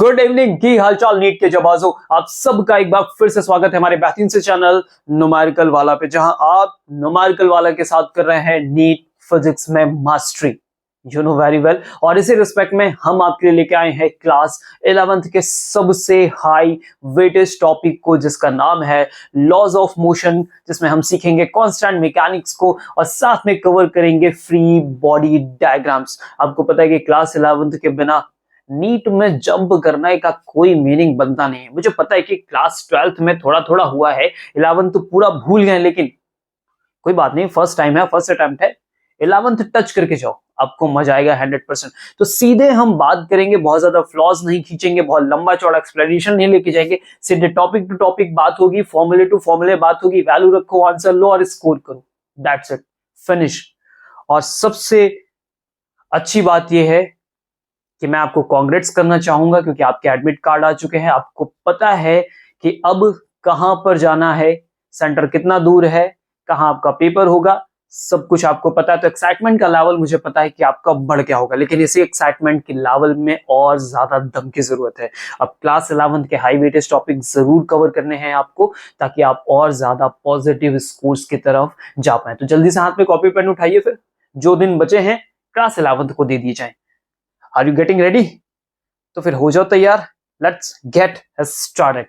Good evening की हालचाल NEET के जवाबों आप सबका एक बार फिर से स्वागत है हमारे बेहतरीन से चैनल न्यूमेरिकल वाला पे, जहां आप न्यूमेरिकल वाला के साथ कर रहे हैं नीट फिजिक्स में mastery. You know very well. और इसी रिस्पेक्ट में हम आपके लिए लेके आए हैं क्लास 11th के सबसे हाई वेटेज टॉपिक को, जिसका नाम है लॉज ऑफ मोशन, जिसमें हम सीखेंगे कांस्टेंट मैकेनिक्स को और साथ में कवर करेंगे फ्री बॉडी डायग्राम्स। आपको पता है कि क्लास 11th के बिना नीट में जंप करने का कोई मीनिंग बनता नहीं है। मुझे पता है कि क्लास 12th में थोड़ा थोड़ा हुआ है, 11th तो पूरा भूल गए, लेकिन कोई बात नहीं, फर्स्ट टाइम है, फर्स्ट अटेम्प्ट है, 11th टच करके जाओ, आपको मजा आएगा 100%। तो सीधे हम बात करेंगे, बहुत ज्यादा फ्लॉज नहीं खींचेंगे, बहुत लंबा चौड़ा एक्सप्लेनेशन नहीं लेके जाएंगे, सीधे टॉपिक टू टॉपिक बात होगी, फॉर्मूले टू फॉर्मूले बात होगी, वैल्यू रखो, आंसर लो और स्कोर करो, दैट्स इट, फिनिश। और सबसे अच्छी बात यह है कि मैं आपको कांग्रेट्स करना चाहूंगा, क्योंकि आपके एडमिट कार्ड आ चुके हैं। आपको पता है कि अब कहां पर जाना है, सेंटर कितना दूर है, कहां आपका पेपर होगा, सब कुछ आपको पता है। तो एक्साइटमेंट का लेवल मुझे पता है कि आपका बढ़ क्या होगा, लेकिन इसी एक्साइटमेंट के लेवल में और ज्यादा दम की जरूरत है। अब क्लास 11th के हाई वेटेज टॉपिक जरूर कवर करने हैं आपको, ताकि आप और ज्यादा पॉजिटिव स्कोर्स की तरफ जा पाए। तो जल्दी से हाथ में कॉपी पेन उठाइए, फिर जो दिन बचे हैं क्लास 11th को दे दिए जाए। Are you getting ready? तो फिर हो जाओ तैयार, लेट्स गेट स्टार्टेड।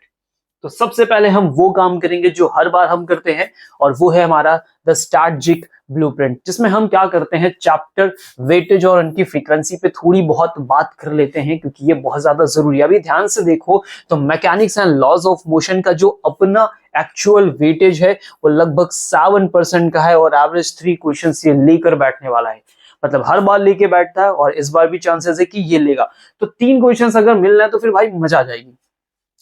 तो सबसे पहले हम वो काम करेंगे जो हर बार हम करते हैं, और वो है हमारा द स्ट्रैटेजिक ब्लूप्रिंट, जिसमें हम क्या करते हैं, चैप्टर वेटेज और उनकी फ्रीक्वेंसी पे थोड़ी बहुत बात कर लेते हैं, क्योंकि ये बहुत ज्यादा जरूरी है। अभी ध्यान से देखो तो mechanics and laws of motion का जो अपना एक्चुअल वेटेज है वो लगभग 7% का है, और एवरेज 3 क्वेश्चन ये लेकर बैठने वाला है। मतलब हर बार लेके बैठता है, और इस बार भी चांसेस है कि ये लेगा। तो 3 क्वेश्चंस अगर मिल रहा है तो फिर भाई मजा आ जाएगी।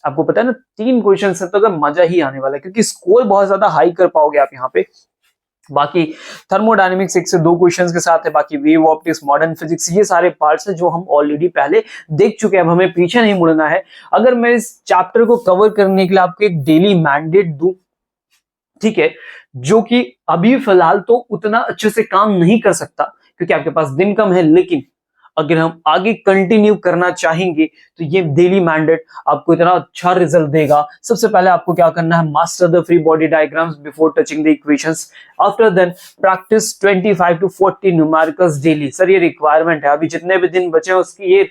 आपको पता है ना, 3 क्वेश्चंस है तो अगर मजा ही आने वाला है, क्योंकि स्कोर बहुत ज्यादा हाई कर पाओगे आप यहाँ पे। बाकी थर्मोडायनेमिक्स 1 से 2 क्वेश्चंस के साथ है, बाकी वेव ऑप्टिक्स, मॉडर्न फिजिक्स, ये सारे पार्ट्स हैं जो हम ऑलरेडी पहले देख चुके हैं। अब हमें पीछे नहीं मुड़ना है। अगर मैं इस चैप्टर को कवर करने के लिए आपको एक डेली मैंडेट दूं, ठीक है, जो कि अभी फिलहाल तो उतना अच्छे से काम नहीं कर सकता क्योंकि आपके पास दिन कम है, लेकिन अगर हम आगे कंटिन्यू करना चाहेंगे तो ये डेली मैंडेट आपको इतना अच्छा रिजल्ट देगा। सबसे पहले आपको क्या करना है, master the free body diagrams before touching the equations. After then practice 25 to 40 numericals daily. Sir ये रिक्वायरमेंट है, अभी जितने भी दिन बचे हैं उसकी ये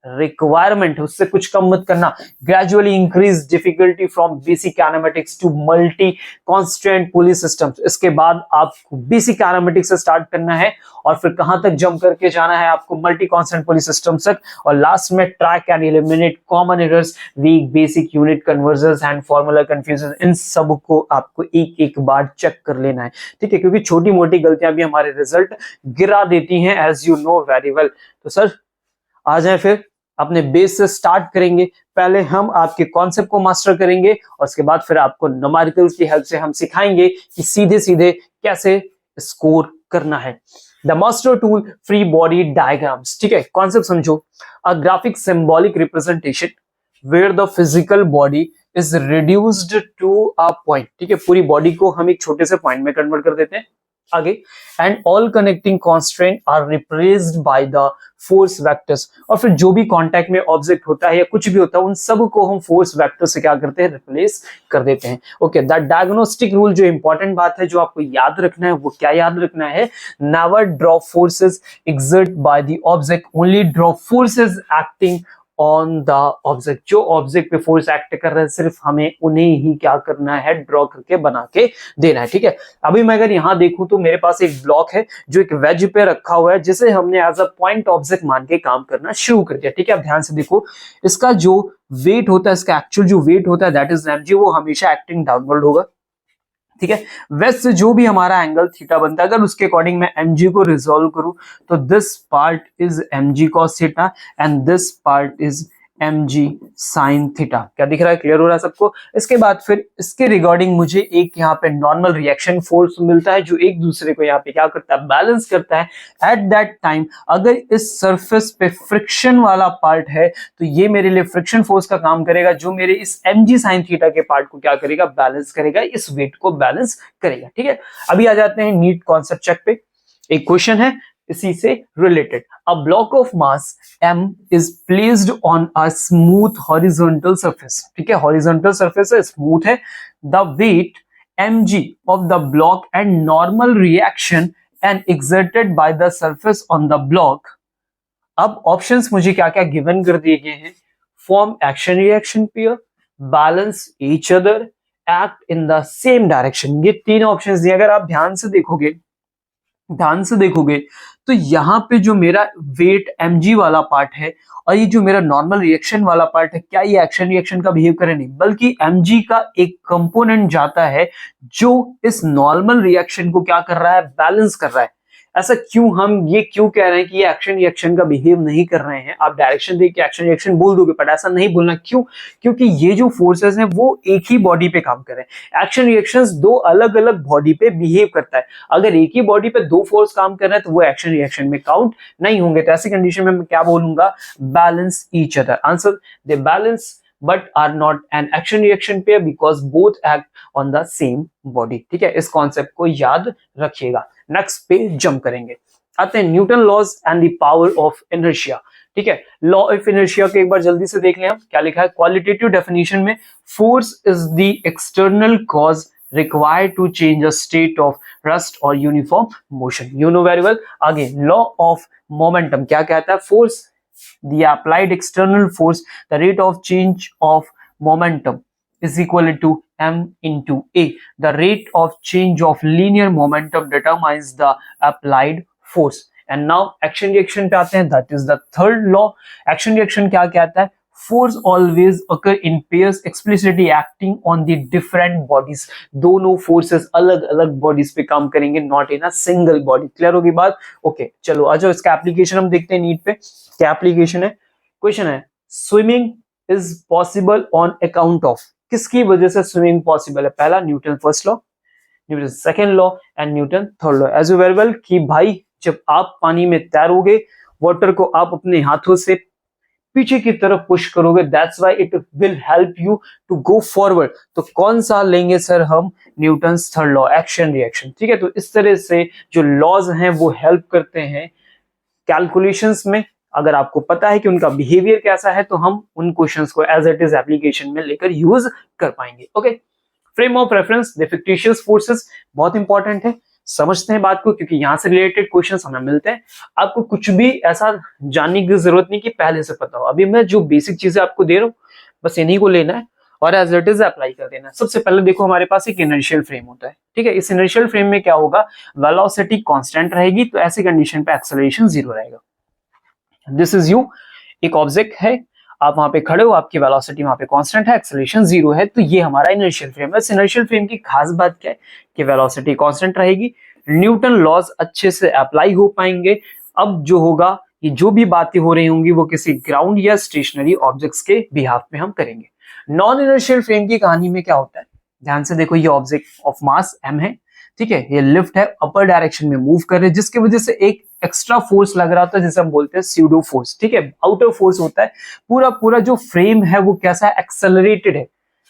रिक्वायरमेंट है, उससे कुछ कम मत करना। Gradually increase difficulty from basic kinematics to multi constant pulley systems. इसके बाद आपको बेसिक कैनामेटिक्स से स्टार्ट करना है, और फिर कहां तक जंप करके जाना है आपको, मल्टी कांस्टेंट पुली सिस्टम्स तक। और लास्ट में track and eliminate common errors, weak basic unit conversions and formula confusion. इन सब को आपको एक एक बार चेक कर लेना है, ठीक है, क्योंकि छोटी मोटी गलतियां भी हमारे रिजल्ट गिरा देती हैं, as you know very well. तो सर आ जाए, फिर अपने बेस से स्टार्ट करेंगे। पहले हम आपके कॉन्सेप्ट को मास्टर करेंगे, और उसके बाद फिर आपको न्यूमेरिकल्स की हेल्प से हम सिखाएंगे कि सीधे सीधे कैसे स्कोर करना है। The master tool free body diagrams, ठीक है, कॉन्सेप्ट समझो। A graphic symbolic representation where the physical body is reduced to a point, ठीक है, पूरी बॉडी को हम एक छोटे से पॉइंट में कन्वर्ट कर देते हैं। आगे, and all connecting constraint are replaced by the force vectors. और फिर जो भी कांटेक्ट में ऑब्जेक्ट होता है या कुछ भी होता है, उन सब को हम फोर्स वेक्टर से क्या करते हैं, रिप्लेस कर देते हैं। ओके, द डायग्नोस्टिक रूल, जो इंपॉर्टेंट बात है जो आपको याद रखना है, वो क्या याद रखना है, never draw forces exert by the object, only draw forces acting on the object. जो ऑब्जेक्ट पे फोर्स एक्ट कर रहे हैं, सिर्फ हमें उन्हें ही क्या करना है, ड्रॉ करके बना के देना है, ठीक है। अभी मैं अगर यहां देखूं तो मेरे पास एक ब्लॉक है जो एक वेज पे रखा हुआ है, जिसे हमने एज अ पॉइंट ऑब्जेक्ट मान के काम करना शुरू कर दिया, ठीक है। अब ध्यान से देखो, इसका जो वेट होता है, इसका एक्चुअल जो वेट होता है, दैट इज mg, वो हमेशा एक्टिंग डाउनवर्ड होगा, ठीक है। वेस्ट से जो भी हमारा एंगल थीटा बनता है, अगर उसके अकॉर्डिंग मैं mg को रिजोल्व करूं तो this part is mg cos theta and this part is mg sin theta. क्या दिख रहा है, क्लियर हो रहा है सबको? इसके बाद फिर इसके रिगार्डिंग मुझे एक यहाँ पे नॉर्मल रिएक्शन फोर्स मिलता है, जो एक दूसरे को यहाँ पे क्या करता है, बैलेंस करता है। एट दैट टाइम अगर इस सरफेस पे फ्रिक्शन वाला पार्ट है तो ये मेरे लिए फ्रिक्शन फोर्स का काम करेगा, जो मेरे इस mg sin थीटा के पार्ट को क्या करेगा, बैलेंस करेगा, इस वेट को बैलेंस करेगा, ठीक है। अभी आ जाते हैं नीट कॉन्सेप्ट चेक पे। एक क्वेश्चन है, इसी से related. A block of mass m is placed on a smooth horizontal surface, ठीक है, हॉरिजॉन्टल सरफेस है, स्मूथ है। The weight mg of the block and normal reaction and exerted by the surface on the block। अब options मुझे क्या क्या given कर दिए गए हैं, form action reaction pair, balance each other, act in the same direction. ये तीन ऑप्शंस दिए। अगर आप ध्यान से देखोगे तो यहाँ पे जो मेरा वेट mg वाला पार्ट है और ये जो मेरा नॉर्मल रिएक्शन वाला पार्ट है, क्या ये एक्शन रिएक्शन का बिहेव करे? नहीं, बल्कि mg का एक कंपोनेंट जाता है जो इस नॉर्मल रिएक्शन को क्या कर रहा है, बैलेंस कर रहा है। ऐसा क्यों, हम ये क्यों कह रहे हैं कि ये एक्शन रिएक्शन का बिहेव नहीं कर रहे हैं? आप डायरेक्शन देख के एक्शन रिएक्शन बोल दोगे, पर ऐसा नहीं बोलना। क्यों? क्योंकि ये जो फोर्सेस हैं वो एक ही बॉडी पे काम कर रहे हैं। एक्शन रिएक्शंस दो अलग अलग बॉडी पे बिहेव करता है। अगर एक ही बॉडी पे दो फोर्स काम कर रहे हैं तो वो एक्शन रिएक्शन में काउंट नहीं होंगे। तो ऐसी कंडीशन में मैं क्या बोलूंगा, balance each other. Answer, they balance but are not an action reaction pair because both act on the same body। ठीक है, इस कॉन्सेप्ट को याद रखिएगा। नेक्स्ट पे जंप करेंगे, आते हैं Newton laws and the power of inertia. ठीक है, लॉ ऑफ इनर्शिया को एक बार जल्दी से देख लें हम। क्या लिखा है क्वालिटेटिव डेफिनेशन में, force is the external cause required to change a state of rest or uniform motion। You know very well। आगे लॉ ऑफ मोमेंटम क्या कहता है, force the applied external force, the rate of change of momentum is equal to m into a। The rate of change of linear momentum determines the applied force। And now action reaction पे आते हैं, that is the third law। action reaction क्या कहता है, force always occur in pairs explicitly acting on the different bodies। दोनों forces अलग अलग bodies पे काम करेंगे, not in a single body। Clear होगी बात? ओके, चलो आ जाओ इसका एप्लीकेशन हम देखते हैं नीट पे। क्या एप्लीकेशन है? क्वेश्चन है, swimming is possible on account of. किसकी वजह से स्विमिंग पॉसिबल है? पहला Newton first law, Newton second law and Newton third law. As you very well कि भाई जब आप पानी में तैरोगे, वाटर को आप अपने हाथों से पीछे की तरफ पुश करोगे, that's why it will help you to go forward. तो कौन सा लेंगे सर हम? Newton's third law, action reaction. ठीक है, तो इस तरह से जो लॉज हैं वो हेल्प करते हैं कैलकुलेशंस में। अगर आपको पता है कि उनका बिहेवियर कैसा है तो हम उन क्वेश्चंस को एज इट इज एप्लीकेशन में लेकर यूज कर पाएंगे। Okay, frame of reference, the fictitious forces बहुत इंपॉर्टेंट है, समझते हैं बात को, क्योंकि यहां से रिलेटेड क्वेश्चंस हमें मिलते हैं। आपको कुछ भी ऐसा जानने की जरूरत नहीं कि पहले से पता हो। अभी मैं जो बेसिक चीजें आपको दे रहा हूँ बस इन्हीं को लेना है और एज इट इज अप्लाई कर देना है। सबसे पहले देखो, हमारे पास एक इनर्शियल फ्रेम होता है। ठीक है, इस इनर्शियल फ्रेम में क्या होगा, वेलोसिटी कांस्टेंट रहेगी, तो ऐसी कंडीशन पे एक्सेलरेशन जीरो रहेगा। दिस इज यू, एक ऑब्जेक्ट है, आप वहां पे खड़े हो, आपकी वेलोसिटी वहां पे कांस्टेंट है, एक्सेलरेशन जीरो है, तो ये हमारा इनर्शियल फ्रेम है। इस इनर्शियल फ्रेम की खास बात क्या है कि वेलोसिटी कांस्टेंट रहेगी, न्यूटन लॉज अच्छे से अप्लाई हो पाएंगे। अब जो होगा, ये जो भी बातें हो रही होंगी वो किसी ग्राउंड या स्टेशनरी ऑब्जेक्ट्स के बिहाफ में हम करेंगे। नॉन इनर्शियल फ्रेम की कहानी में क्या होता है, ध्यान से देखो, ये ऑब्जेक्ट ऑफ मास m है। ठीक है, ये लिफ्ट है, अपर डायरेक्शन में मूव कर रहे हैं, जिसकी वजह से एक एक्स्ट्रा फोर्स लग रहा था जिसे हम बोलते हैं स्यूडो फोर्स। ठीक है, आउटर फोर्स होता है। पूरा जो फ्रेम है वो कैसा है, एक्सेलरेटेड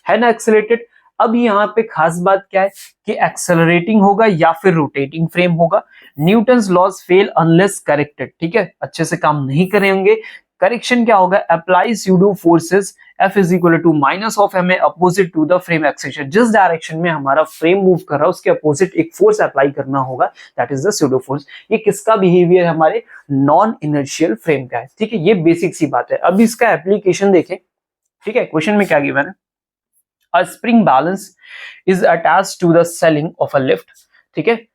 है ना, एक्सेलरेटेड। अब यहाँ पे खास बात क्या है कि एक्सेलरेटिंग होगा या फिर रोटेटिंग फ्रेम होगा। Newton's laws fail unless corrected. ठीक है, अच्छे से काम नहीं करेंगे। करेक्शन क्या होगा, apply pseudo forces F is equal to minus of M opposite to the frame acceleration. जिस डायरेक्शन में हमारा फ्रेम मूव कर रहा है उसके अपोजिट एक फोर्स अप्लाई करना होगा, that is the pseudo force. ये किसका बिहेवियर है, हमारे नॉन इनर्शियल फ्रेम का है। ठीक है, ये बेसिक सी बात है। अब इसका एप्लीकेशन देखें। ठीक है, क्वेश्चन में क्या गिवन है, a spring balance is attached to the ceiling of a lift। ठीक है,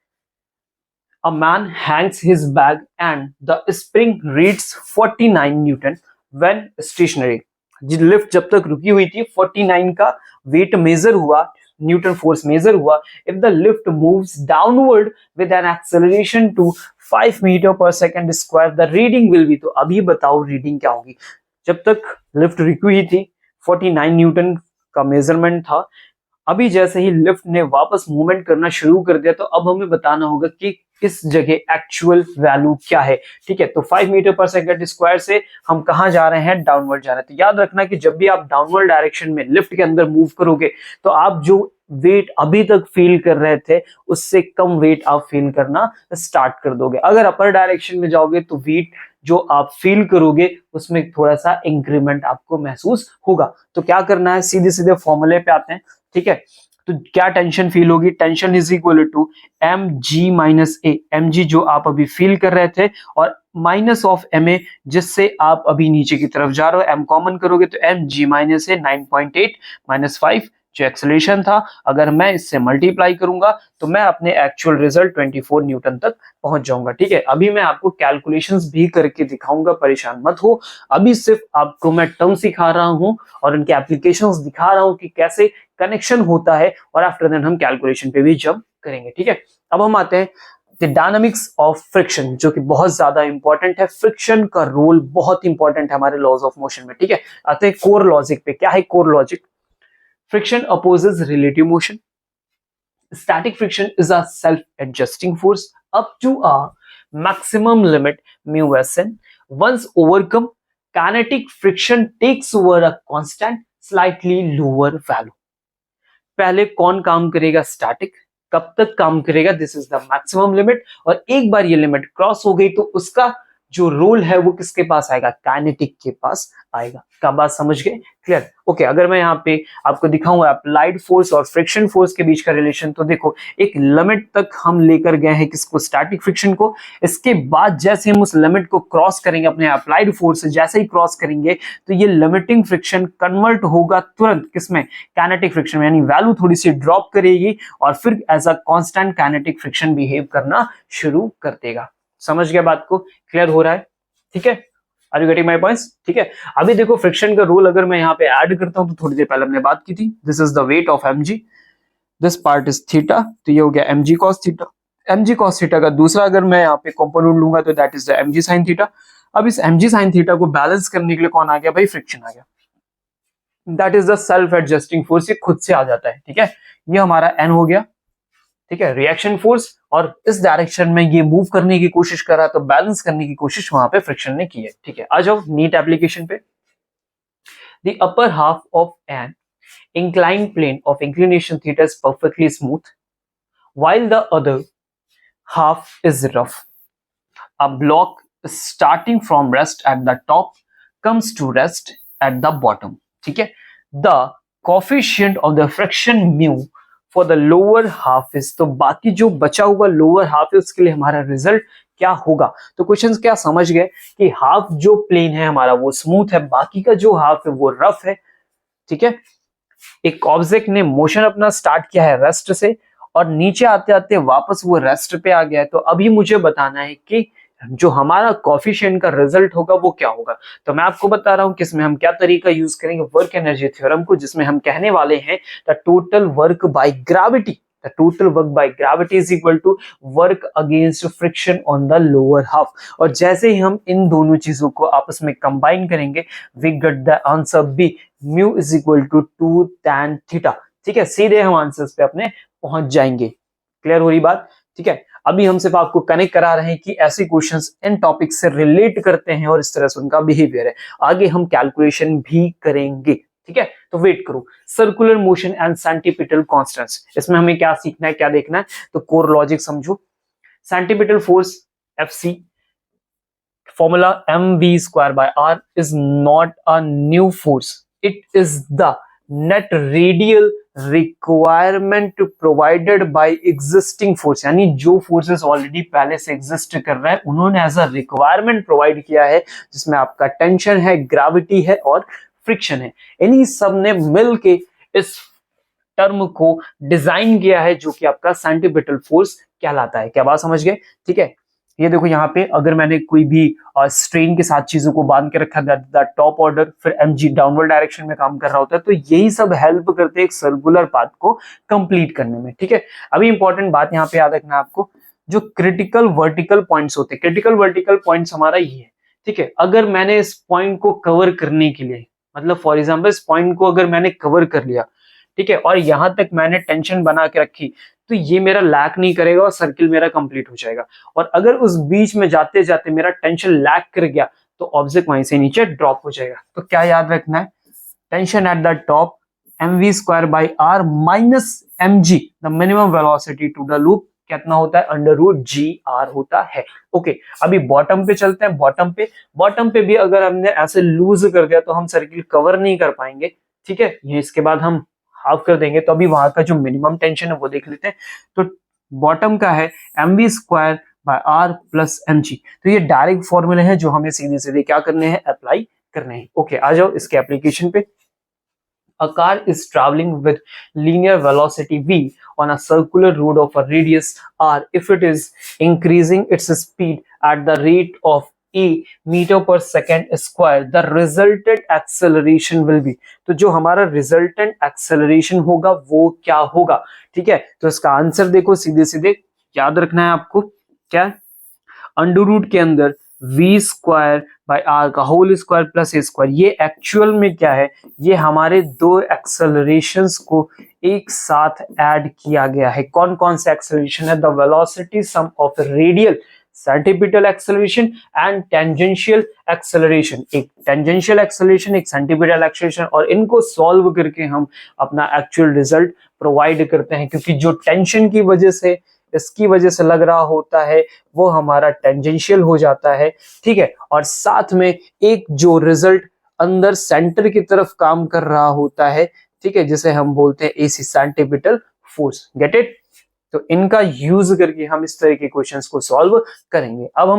a man hangs his bag and the spring reads 49 Newton when stationary। Lift जब तक रुकी हुई थी 49 का वेट मेजर हुआ, न्यूटन फोर्स मेजर हुआ। If the lift moves downward with an acceleration to 5 metre per second square, the reading will be. तो अभी बताओ रीडिंग क्या होगी। जब तक लिफ्ट रुकी हुई थी 49 न्यूटन का मेजरमेंट था, अभी जैसे ही लिफ्ट ने वापस मूवमेंट करना शुरू कर दिया तो अब हमें बताना होगा कि इस जगह एक्चुअल वैल्यू क्या है। ठीक है, तो 5 मीटर पर सेकंड स्क्वायर से हम कहां जा रहे हैं, डाउनवर्ड जा रहे हैं। तो याद रखना कि जब भी आप डाउनवर्ड डायरेक्शन में लिफ्ट के अंदर मूव करोगे तो आप जो वेट अभी तक फील कर रहे थे उससे कम वेट आप फील करना स्टार्ट कर दोगे। अगर अपर डायरेक्शन में जाओगे तो वेट जो आप फील करोगे उसमें थोड़ा सा इंक्रीमेंट आपको महसूस होगा। तो क्या करना है, सीधे सीधे फॉर्मूले पे आते हैं, ठीक है। तो क्या टेंशन फील होगी, tension is equal to M G minus A, M G जो आप अभी फील कर रहे थे और माइनस ऑफ एम ए जिससे आप अभी नीचे की तरफ जा रहे हो, एम कॉमन करोगे तो एम जी माइनस ए 9.8 माइनस 5 जो एक्सेलरेशन था, अगर मैं इससे मल्टीप्लाई करूंगा तो मैं अपने एक्चुअल रिजल्ट 24 न्यूटन तक पहुंच जाऊंगा, ठीक है। अभी मैं आपको कैलकुलेशंस भी करके दिखाऊंगा, परेशान मत हो। अभी सिर्फ आपको मैं टर्म सिखा रहा हूं और उनके एप्लीकेशंस दिखा रहा हूं कि कैसे कनेक्शन होता है और आफ्टर देन हम कैलकुलेशन पे भी जंप करेंगे, ठीक है। अब हम आते हैं द डायनामिक्स ऑफ फ्रिक्शन, जो कि बहुत ज्यादा इंपॉर्टेंट है। फ्रिक्शन का रोल बहुत इंपॉर्टेंट है हमारे लॉज ऑफ मोशन में, ठीक है। आते हैं कोर लॉजिक पे। क्या है core logic? Friction opposes relative motion. Static friction is a self-adjusting force up to a maximum limit mu sn. Once overcome, kinetic friction takes over a constant, slightly lower value. पहले कौन काम करेगा? Static. कब तक काम करेगा? This is the maximum limit, और एक बार ये लिमिट क्रॉस हो गई तो उसका जो रोल है वो किसके पास आएगा? काइनेटिक के पास आएगा। क्या बात समझ गए? क्लियर? ओके, अगर मैं यहाँ पे आपको दिखाऊंगा अप्लाइड फोर्स और फ्रिक्शन फोर्स के बीच का रिलेशन, तो देखो एक लिमिट तक हम लेकर गए हैं किसको? स्टैटिक फ्रिक्शन को। इसके बाद जैसे हम उस लिमिट को क्रॉस करेंगे अपने अप्लाइड फोर्स से, जैसे ही क्रॉस करेंगे तो ये लिमिटिंग फ्रिक्शन कन्वर्ट होगा तुरंत किसमें? काइनेटिक फ्रिक्शन में, यानी वैल्यू थोड़ी सी ड्रॉप करेगी और फिर as a constant kinetic friction behave करना शुरू कर देगा। समझ गया बात को? क्लियर हो रहा है? ठीक है, are you getting my points? ठीक है, अभी देखो फ्रिक्शन का रूल अगर मैं यहाँ पे ऐड करता हूं तो थोड़ी देर पहले हमने बात की थी, this is the weight of mg, this part is theta, तो ये हो गया mg cos theta. mg cos theta का दूसरा अगर मैं यहाँ पे कंपोनेंट लूंगा तो that is the mg sin theta. अब इस mg sin थीटा को बैलेंस करने के लिए कौन आ गया भाई? फ्रिक्शन आ गया। That is the self adjusting force, ये खुद से आ जाता है, ठीक है। ये हमारा n हो गया, ठीक है, रिएक्शन फोर्स, और इस डायरेक्शन में ये मूव करने की कोशिश कर रहा है तो बैलेंस करने की कोशिश वहां पे फ्रिक्शन ने की है, ठीक है। आ जाओ नीट एप्लीकेशन पे। The upper half of an inclined plane of inclination theta is perfectly smooth while the other half is rough. A block starting from rest at the top comes to rest at the bottom, ठीक है। The coefficient of the friction mu for the lower half is, तो बाकी जो बचा हुआ lower half है उसके लिए हमारा रिजल्ट क्या होगा? तो क्वेश्चन क्या समझ गए कि हाफ जो प्लेन है हमारा वो स्मूथ है, बाकी का जो हाफ है वो रफ है, ठीक है। एक ऑब्जेक्ट ने मोशन अपना स्टार्ट किया है रेस्ट से और नीचे आते आते वापस वो रेस्ट पे आ गया है, तो अभी मुझे बताना है कि जो हमारा कोफिशिएंट का रिजल्ट होगा वो क्या होगा। तो मैं आपको बता रहा हूं कि इसमें हम क्या तरीका यूज करेंगे, वर्क एनर्जी थ्योरम को, जिसमें हम कहने वाले हैं the total work by gravity, the total work by gravity is equal to work against friction on the lower half। और जैसे ही हम इन दोनों चीजों को आपस में कंबाइन करेंगे we get the answer B, mu is equal to 2 tan theta, ठीक है। सीधे हम आंसर्स पे अपने पहुंच जाएंगे। क्लियर हो रही बात? ठीक है, अभी हम सिर्फ आपको कनेक्ट करा रहे हैं कि ऐसे क्वेश्चंस इन टॉपिक से रिलेट करते हैं और इस तरह से उनका बिहेवियर है। आगे हम कैलकुलेशन भी करेंगे, ठीक है। तो वेट करो। Circular motion and centripetal constants, इसमें हमें क्या सीखना है, क्या देखना है? तो कोर लॉजिक समझो। Centripetal force Fc, formula mv²/r is not a new force, it is the net radial requirement provided by existing force, यानी जो फोर्सेस ऑलरेडी पहले से एग्जिस्ट कर रहे हैं उन्होंने एज अ रिक्वायरमेंट प्रोवाइड किया है, जिसमें आपका टेंशन है, ग्रेविटी है और फ्रिक्शन है। इन्हीं सब ने मिल के इस टर्म को डिजाइन किया है जो कि आपका सेंटीपिटल फोर्स कहलाता है। क्या बात समझ गए? ठीक है, ये देखो यहाँ पे अगर मैंने कोई भी स्ट्रेन के साथ चीजों को बांध के रखा है टॉप ऑर्डर, फिर mg डाउनवर्ड डायरेक्शन में काम कर रहा होता है, तो यही सब हेल्प करते हैं एक सर्कुलर पाथ को कंप्लीट करने में, ठीक है। अभी इंपॉर्टेंट बात यहाँ पे याद रखना आपको, जो क्रिटिकल वर्टिकल पॉइंट्स होते हैं, क्रिटिकल वर्टिकल पॉइंट्स हमारा ये है, ठीक है। अगर मैंने इस पॉइंट को कवर करने के लिए, मतलब फॉर एग्जाम्पल इस पॉइंट को अगर मैंने कवर कर लिया, ठीक है, और यहां तक मैंने टेंशन बना के रखी, तो ये मेरा लैक नहीं करेगा और सर्किल मेरा कंप्लीट हो जाएगा। और अगर उस बीच में जाते जाते मेरा टेंशन लैक कर गया तो ऑब्जेक्ट वहीं से नीचे ड्रॉप हो जाएगा। तो क्या याद रखना है? Tension at the top mv²/r minus mg the minimum velocity to the loop कितना होता है, √gr होता है। ओके, अभी बॉटम पे चलते हैं। बॉटम पे भी अगर हमने ऐसे लूज कर दिया तो हम सर्किल कवर नहीं कर पाएंगे, ठीक है। ये इसके बाद हम हाफ कर देंगे, तो अभी वहां का जो मिनिमम टेंशन है वो देख लेते हैं। तो बॉटम का है mv² bye r plus mg। तो ये डायरेक्ट फॉर्मूले हैं जो हमें सीधे सीधे क्या करने हैं, अप्लाई करने हैं। ओके, आ जाओ इसके एप्लीकेशन पे। A car is traveling with linear velocity v on a circular road of a radius r if it is increasing its speed at the rate of a meter per second square, the resultant acceleration will be। तो जो हमारा resultant acceleration होगा वो क्या होगा, ठीक है। तो इसका आंसर देखो, सीधे सीधे याद रखना है आपको, क्या अंडर रूट के अंदर v² बाय r का होल स्क्वायर प्लस a²। ये एक्चुअल में क्या है, ये हमारे दो एक्सेलरेशंस को एक साथ ऐड किया गया है। कौन कौन से एक्सेलरेशन है, the velocity sum of radial centripetal acceleration and tangential acceleration. एक टेंजेंशियल एक्सेलरेशन, एक सेंटीपिटल एक्सेलरेशन, और इनको सॉल्व करके हम अपना एक्चुअल रिजल्ट प्रोवाइड करते हैं, क्योंकि जो टेंशन की वजह से इसकी वजह से लग रहा होता है वो हमारा टेंजेंशियल हो जाता है, ठीक है। और साथ में एक जो रिजल्ट अंदर सेंटर की तरफ काम कर रहा होता है, ठीक है, जिसे हम बोलते हैं AC centripetal force. Get it. तो इनका यूज करके हम इस तरह के क्वेश्चंस को सॉल्व करेंगे। अब हम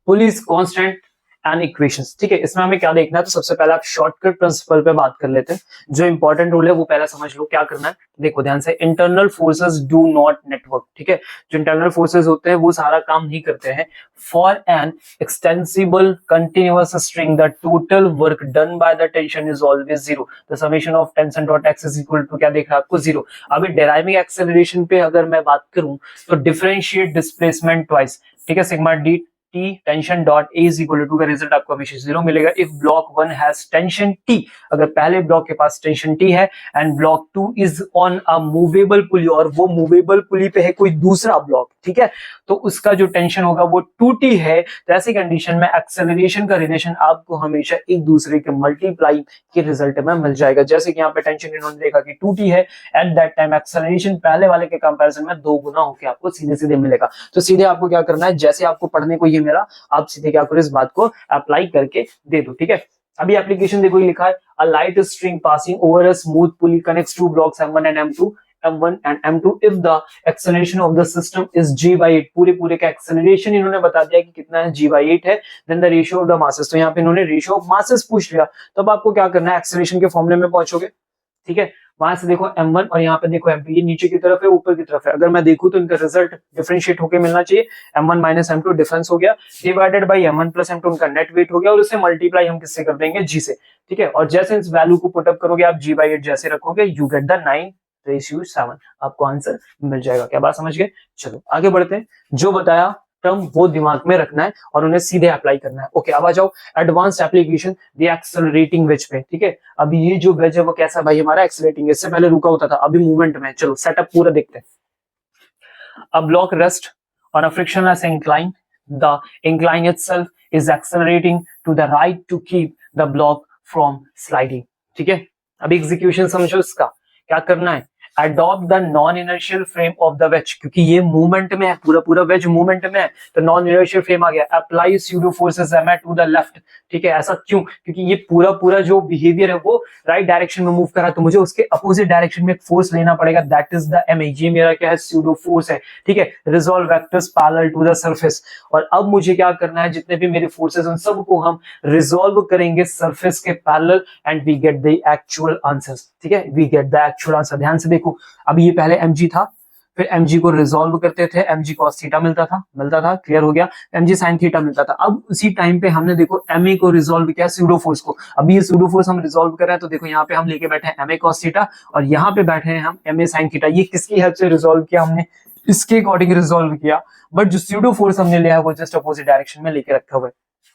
पुलिस कांस्टेंट एंड इक्वेशंस, ठीक है, इसमें हमें क्या देखना है। तो सबसे पहले आप शॉर्टकट प्रिंसिपल पे बात कर लेते हैं। जो इंपॉर्टेंट रूल है वो पहला समझ लो। क्या करना है, देखो ध्यान से, internal forces do not network, ठीक है। जो इंटरनल फोर्सेस होते हैं वो सारा काम नहीं करते हैं। For an extensible continuous string the total work done by the tension is always 0। The summation of tension dot X is equal to क्या देख रहा है आपको, 0। अभी डेराइविंग एक्सेलरेशन पे अगर मैं बात करूं तो डिफरेंशिएट डिस्प्लेसमेंट ट्वाइस, ठीक है, sigma D T tension dot A is equal to का रिजल्ट आपको हमेशा 0 मिलेगा if block 1 has tension T. अगर पहले ब्लॉक के पास टेंशन टी है and block 2 is on a movable pulley, और वो मूवेबल पुली पे है कोई दूसरा ब्लॉक, ठीक है, तो उसका जो टेंशन होगा वो 2t है। तो ऐसी कंडीशन में एक्सेलरेशन का रिलेशन आपको हमेशा एक दूसरे के मल्टीप्लाई के रिजल्ट में मिल जाएगा। जैसे कि यहाँ पे टेंशन इन्होंने देखा कि 2t है, एट दैट टाइम एक्सेलरेशन पहले वाले के कंपैरिजन में 2 गुना होकर आपको सीधे सीधे मिलेगा। तो सीधे आपको क्या करना है, जैसे आपको पढ़ने को ये मिला, आप सीधे क्या करो, इस बात को अप्लाई करके दे दो, ठीक है। अभी एप्लीकेशन देखो, ये लिखा है a light string passing over a smooth pulley connects to blocks m1 and m1 and m2 if the acceleration of the system is g/8। पूरे का एक्सेलरेशन इन्होंने बता दिया कि कितना है, g/8 है। Then the ratio of the masses, तो यहाँ पे इन्होंने रेशियो ऑफ मासेस पूछ लिया। तब आपको क्या करना है, एक्सेलरेशन के फॉर्मूले में पहुंचोगे, ठीक है। वहां से देखो m1 और यहाँ पे देखो m2, ये नीचे की तरफ है ऊपर की तरफ है। अगर मैं देखूं तो इनका रिजल्ट डिफरेंशिएट होकर मिलना चाहिए। m1 माइनस m2 डिफरेंस हो गया, divided by m1 plus m2 उनका नेट वेट हो गया, और उसे मल्टीप्लाई हम किससे कर देंगे, g से, ठीक है। और जैसे इस वैल्यू को पुटअप करोगे आप g/8 जैसे रखोगे, यू गेट द 9/7, आपको आंसर मिल जाएगा। क्या बात समझ गए। चलो आगे बढ़ते हैं। जो बताया टर्म वो दिमाग में रखना है और उन्हें सीधे अप्लाई करना है। ओके, अब आ जाओ advanced application the accelerating wedge पे, ठीक है। अभी ये जो वेज है वो कैसा भाई, हमारा एक्सेलरेटिंग, इससे पहले रुका होता था, अभी मूवमेंट में। चलो सेटअप पूरा देखते हैं। A block rest on a frictionless incline, the incline itself is accelerating to the right to keep the block from sliding, ठीक है। अभी एग्जीक्यूशन समझो इसका, क्या करना है, adopt the non inertial frame of the wedge, क्योंकि ये मूवमेंट में है, पूरा वेज मूवमेंट में है, तो नॉन इनर्शियल फ्रेम आ गया। Apply pseudo forces M to the left, ठीक है। ऐसा क्यों, क्योंकि ये पूरा जो बिहेवियर है वो राइट डायरेक्शन में मूव कर रहा है, तो मुझे उसके अपोजिट डायरेक्शन में एक फोर्स लेना पड़ेगा, दैट इज द एम। ये मेरा क्या है, स्यूडो फोर्स है, ठीक है। Resolve vectors parallel to the surface, और अब मुझे क्या करना है, जितने भी मेरे फोर्सेस उन सबको हम रिजॉल्व करेंगे सरफेस के parallel and we get the actual answers, ठीक है, we get the actual answer. ध्यान से देखो, अभी ये पहले mg था, फिर mg को रिजॉल्व करते थे, mg cos थीटा मिलता था, क्लियर हो गया, mg sin थीटा मिलता था। अब उसी टाइम पे हमने देखो ma को रिजॉल्व किया, स्यूडो फोर्स को। अभी ये स्यूडो फोर्स हम रिजॉल्व कर रहे हैं, तो देखो यहाँ पे हम लेके बैठे हैं ma cos थीटा, और यहाँ पे बैठे हैं हम ma sin थीटा। ये किसकी हेल्प से रिजॉल्व किया हमने, इसके अकॉर्डिंग रिजॉल्व किया, बट जो स्यूडो फोर्स हमने लिया है वो जस्ट अपोजिट डायरेक्शन में लेके रखा हुआ है।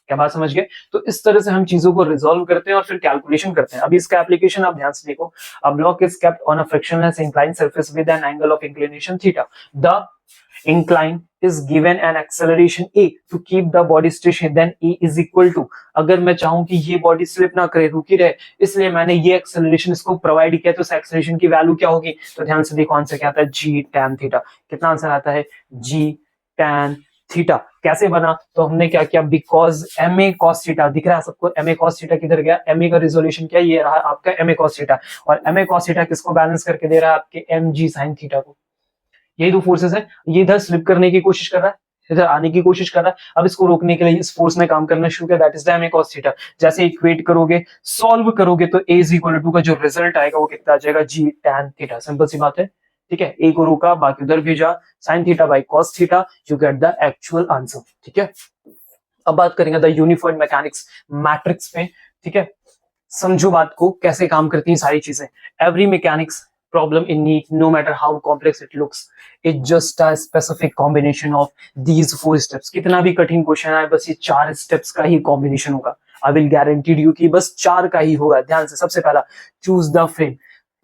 क्या बात समझ गए। तो इस तरह से हम चीजों को रिजॉल्व करते हैं और फिर कैलकुलेशन करते हैं। अभी इसका एप्लीकेशन आप ध्यान से देखो। A block is kept on a frictionless inclined surface with an angle of inclination theta. The incline is given an acceleration a to keep the body stationary, then a is equal to, अगर मैं चाहूं कि ये body slip ना करे, रुकी रहे, इसलिए मैंने ये एक्सेलरेशन इसको प्रोवाइड किया, तो इस एक्सेलरेशन की वैल्यू क्या होगी, तो ध्यान से देखो आंसर क्या आता है, जी tan थीटा। कितना आंसर आता है, जी tan थीटा। कैसे बना, तो हमने क्या किया, because M A cos theta दिख रहा है सबको, एम ए कॉस थीटा किधर गया, एम ए का रिजोल्यूशन क्या, ये रहा आपका एम ए कॉस थीटा, और एम ए कॉस थीटा किसको बैलेंस करके दे रहा है, आपके एम जी साइन थीटा को। यही दो फोर्सेस है, ये इधर स्लिप करने की कोशिश कर रहा है, इधर आने की कोशिश कर रहा है, अब इसको रोकने के लिए इस फोर्स ने काम करना शुरू किया, that is the M A cos theta. जैसे इक्वेट करोगे, सॉल्व करोगे, तो ए इज इक्वल टू का जो रिजल्ट आएगा वो कितना आ जाएगा, जी tan थीटा। सिंपल सी बात है, ठीक है, ए को रोका, बाकी उधर भेजा, sine theta by cos theta, you get the actual answer. ठीक है, अब बात करेंगे द यूनिफॉर्म मैकेनिक्स मैट्रिक्स पे। ठीक है, समझो बात को, कैसे काम करती हैं सारी चीजें। Every mechanics problem in NEET, no matter how complex it looks, it's just a specific combination of these 4 steps। कितना भी कठिन क्वेश्चन आए, बस ये 4 स्टेप्स का ही कॉम्बिनेशन होगा। आई विल गारंटीड यू कि बस 4 का ही होगा। ध्यान से, सबसे पहला चूज द फ्रेम,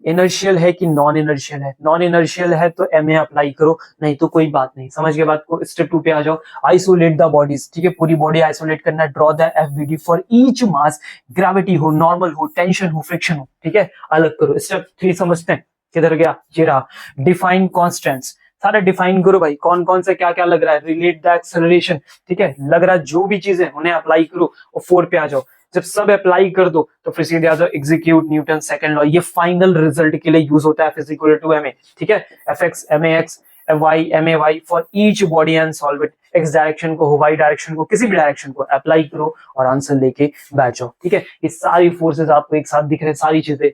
इनर्शियल है कि नॉन इनर्शियल है, नॉन इनर्शियल है तो एमए अप्लाई करो, नहीं तो कोई बात नहीं। समझ के बात को, स्टेप 2 पे आ जाओ, आइसोलेट द बॉडीज। ठीक है, पूरी बॉडी आइसोलेट करना, draw the FBD for each mass, gravity हो, नॉर्मल हो, टेंशन हो, फ्रिक्शन हो। ठीक है, अलग करो। स्टेप 3 समझते हैं, किधर गया, ये रहा, डिफाइन कॉन्स्टेंट्स। सारा डिफाइन करो भाई, कौन कौन से क्या क्या लग रहा है, रिलेट द एक्सेलरेशन। ठीक है, लग रहा है जो भी चीजें उन्हें अप्लाई करो, और 4 पे आ जाओ। जब सब अप्लाई कर दो तो फिर सीधे आ जाओ एग्जीक्यूट न्यूटन सेकंड लॉ। ये फाइनल रिजल्ट के लिए यूज होता है, F इक्वल टू ma। ठीक है, fx max y may for each body and solve it. X direction को हो, वाई डायरेक्शन को, किसी भी डायरेक्शन को अप्लाई करो और आंसर लेके बैठ जाओ। ठीक है, ये सारी फोर्सेस आपको एक साथ दिख रहे हैं, सारी चीजें।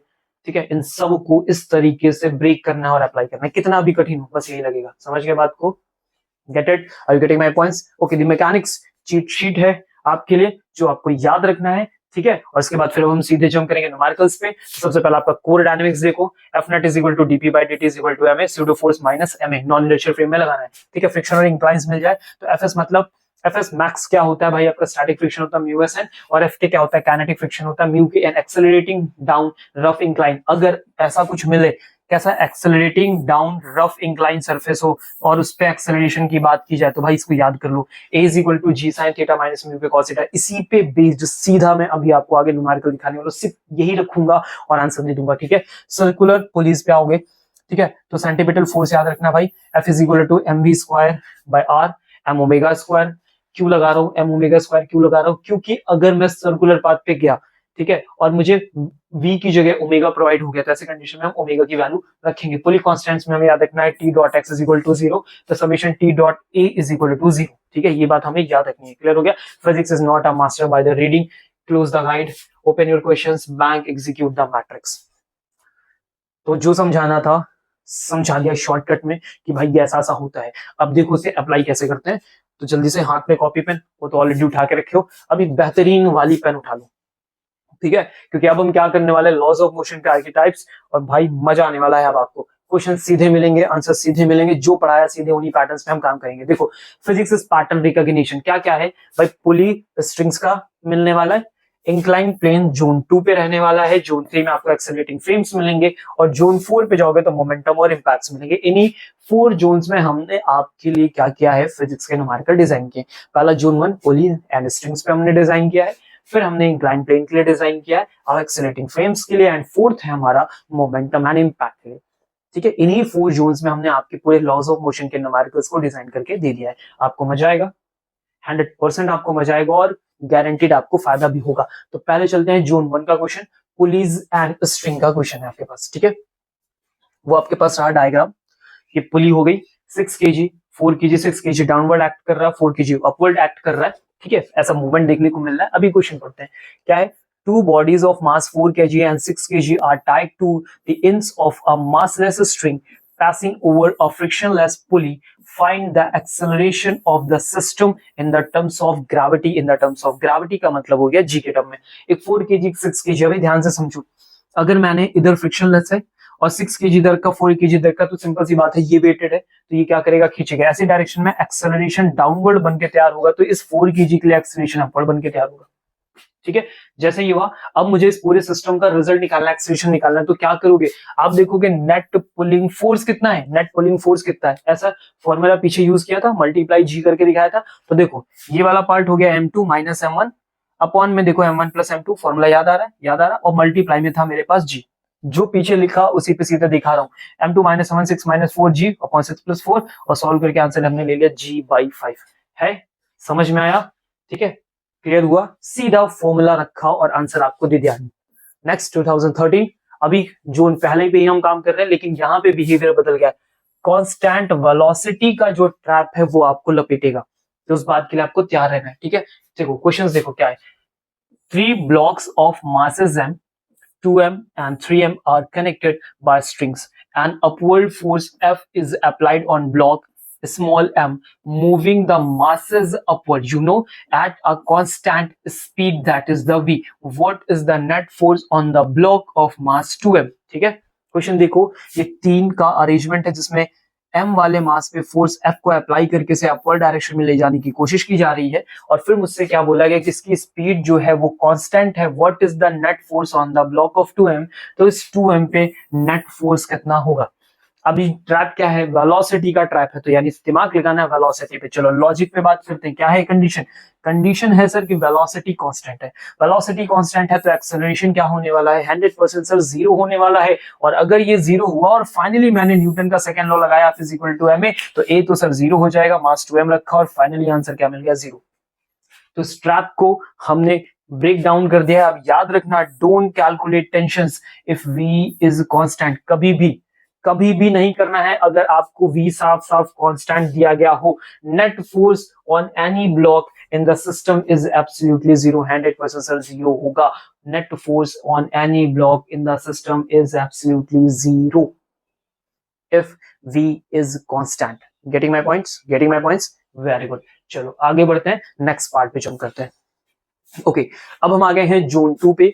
ठीक है, इन सब को इस तरीके से ब्रेक करना है और अप्लाई करना है, कितना भी कठिन हो, बस यही लगेगा। समझ गए बात को, get it, are you getting my points? Okay, the mechanics cheat sheet है आपके लिए, जो आपको याद रखना है। ठीक है, और इसके बाद फिर हम सीधे जंप करेंगे न्यूमेरिकल्स पे। तो सबसे पहले आपका कोर डायनामिक्स देखो, F net is equal to DP by dt is equal to ma, pseudo force minus ma, non inertial frame में लगाना है। ठीक है, फ्रिक्शन और इंक्लाइंस मिल जाए तो fs मतलब एफएस मैक्स क्या होता है भाई, आपका स्टैटिक फ्रिक्शन होता है म्यू एस एन, और एफ क्या होता है, काइनेटिक फ्रिक्शन होता है mu K N, accelerating down rough incline. अगर ऐसा कुछ मिले, कैसा, accelerating down rough incline surface हो और उस पे एक्सेलरेशन की बात की जाए, तो भाई इसको याद कर लो, a is equal to g sine theta minus mu पे कॉस थीटा। इसी पे बेस्ड सीधा मैं अभी आपको आगे न्यूमेरिकल दिखाने वाला, सिर्फ यही रखूंगा और आंसर दे दूंगा। ठीक है, सर्कुलर पुलिस पे आओगे। ठीक है, तो सेंटीमीटर फोर्स याद रखना भाई, F is equal to M V square by R, M omega square. क्यों लगा रहा हूं एम ओमेगा स्क्वायर, क्यों लगा रहा हूं, क्योंकि अगर मैं सर्कुलर पाथ पे गया, ठीक है, और मुझे v की जगह ओमेगा प्रोवाइड हो गया, तो ऐसे कंडीशन में हम ओमेगा की वैल्यू रखेंगे। पुली कांस्टेंट्स में हमें याद रखना है t dot x is equal to 0, तो summation t dot a is equal to 0। ठीक है, ये बात हमें याद रखनी है। क्लियर हो गया? Physics is not a master by the reading, close the guide, open your questions, bank execute the matrix. तो जो समझाना था समझा दिया शॉर्टकट में कि भाई ये ऐसा ऐसा होता है। अब देखो उसे अप्लाई कैसे करते हैं, तो जल्दी से हाथ में कॉपी पेन, वो तो ऑलरेडी उठा के रखे हो, अभी बेहतरीन वाली पेन उठा लो। ठीक है, क्योंकि अब हम क्या करने वाले, लॉज ऑफ मोशन के आर्किटाइप्स, और भाई मजा आने वाला है। अब आपको क्वेश्चन सीधे मिलेंगे, आंसर सीधे मिलेंगे, जो पढ़ाया सीधे उन्हीं पैटर्न्स पे हम काम करेंगे। देखो, फिजिक्स इज पैटर्न रिकॉग्निशन, क्या क्या है भाई, पुली स्ट्रिंग्स का मिलने वाला है, इंक्लाइन प्लेन जोन 2 पे रहने वाला है, जोन 3 में आपको एक्सेलरेटिंग फ्रेम्स मिलेंगे, और जोन 4 पे जाओगे तो मोमेंटम और इंपैक्ट्स मिलेंगे। इन्हीं 4 जोन्स में हमने आपके लिए क्या किया है, फिजिक्स के न्यूमेरिकल डिजाइन किए। पहला जोन 1 पुली एंड स्ट्रिंग्स पे हमने डिजाइन किया है, फिर हमने इंक्लाइन प्लेन के लिए डिजाइन किया है, और एक्सेलरेटिंग फ्रेम्स के लिए, एंड फोर्थ है हमारा मोमेंटम एंड इंपैक्ट के लिए। ठीक है, इन्हीं 4 जोन्स में हमने आपके पूरे लॉज ऑफ मोशन के न्यूमेरिकल्स को डिजाइन करके दे दिया है। आपको मजा आएगा, 100% आपको मजा आएगा, और गारंटीड आपको फायदा भी होगा। तो पहले चलते हैं जोन 1 का क्वेश्चन, पुलीज एंड स्ट्रिंग का क्वेश्चन है आपके पास। ठीक है, वो आपके पास रहा डायग्राम, ये पुली हो गई 6 kg, 4 kg, 6 kg downward act कर रहा है, 4 kg अपवर्ड एक्ट कर रहा है। ठीक है, ऐसा मूवमेंट देखने को मिल रहा है। अभी क्वेश्चन पढ़ते हैं, क्या है, 2 bodies of mass 4 kg and 6 kg are tied to the ends of a massless string passing over a frictionless pulley. Find the acceleration of the system in the terms of gravity. In the terms of gravity का मतलब हो गया g के term में। एक 4 kg 6 kg, अभी ध्यान से समझो, अगर मैंने इधर फ्रिक्शनलेस है और 6 kg इधर का 4 kg इधर का, तो सिंपल सी बात है ये वेटेड है, तो ये क्या करेगा, खींचेगा। ऐसी डायरेक्शन में एक्सेलरेशन डाउनवर्ड बन के तैयार होगा, तो इस 4 kg के लिए एक्सेलरेशन अपवर्ड बन के तैयार होगा। ठीक है, जैसे ये हुआ, अब मुझे इस पूरे सिस्टम का रिजल्ट निकालना है, एक्सेलरेशन निकालना है, तो क्या करोगे आप देखोगे नेट पुलिंग फोर्स कितना है, नेट पुलिंग फोर्स कितना है, ऐसा फॉर्मूला पीछे यूज किया था, मल्टीप्लाई जी करके दिखाया था। तो देखो ये वाला पार्ट हो गया m2 माइनस m1 अपॉन में देखो m1 प्लस m2, फॉर्मूला याद आ रहा है, याद आ रहा है, और मल्टीप्लाई में था मेरे पास g, जो पीछे लिखा उसी पे सीधा दिखा रहा हूं, m2 minus m1 6 minus 4g upon 6 plus 4, और सॉल्व करके आंसर हमने ले लिया g/5 है। समझ में आया? ठीक है, क्लियर हुआ, सीधा फॉर्मूला रखा और आंसर आपको दे दिया। नेक्स्ट 2013, अभी जून पहले पे ही हम काम कर रहे हैं, लेकिन यहाँ पे बिहेवियर बदल गया है, कांस्टेंट वेलोसिटी का जो ट्रैप है वो आपको लपेटेगा, तो उस बात के लिए आपको तैयार रहना है। ठीक है, देखो क्वेश्चंस देखो क्या है, 3 blocks of masses m, 2m and 3m are connected by strings. An upward force F is applied on block small m, moving the masses upward, you know, at a constant speed, that is the v. What is the net force on the block of mass 2m? ठीक है, question देखो, ये 3 का arrangement है जिसमें m वाले मास पे force F को अप्लाई करके से अपवर्ड डायरेक्शन में ले जाने की कोशिश की जा रही है, और फिर मुझसे क्या बोला गया कि इसकी स्पीड जो है वो कांस्टेंट है, what is the net force on the block of 2m, तो इस 2m पे नेट फोर्स कितना होगा। अभी ट्रैप क्या है, वेलोसिटी का ट्रैप है, तो यानी दिमाग लगाना है वेलोसिटी पे। चलो लॉजिक पे बात करते हैं, क्या है कंडीशन, कंडीशन है सर कि वेलोसिटी कांस्टेंट है, वेलोसिटी कांस्टेंट है तो एक्सेलरेशन क्या होने वाला है, 100% सर जीरो होने वाला है, और अगर ये जीरो हुआ और फाइनली मैंने न्यूटन का सेकंड लॉ लगाया F is equal to ma, तो a तो सर जीरो हो जाएगा, मास 2m रखा और फाइनली आंसर क्या मिल गया, जीरो। तो इस ट्रैप को हमने ब्रेक डाउन कर दिया। अब याद रखना, don't calculate tensions if v is constant, कभी भी नहीं करना है अगर आपको v साफ साफ कांस्टेंट दिया गया हो। Net force on any block in the system is absolutely zero, 100% sir zero होगा। Net force on any block in the system is absolutely zero if v is constant. Getting my points, very good. चलो आगे बढ़ते हैं, next part पे jump करते हैं। Okay, अब हम आ गए हैं जोन 2 पे,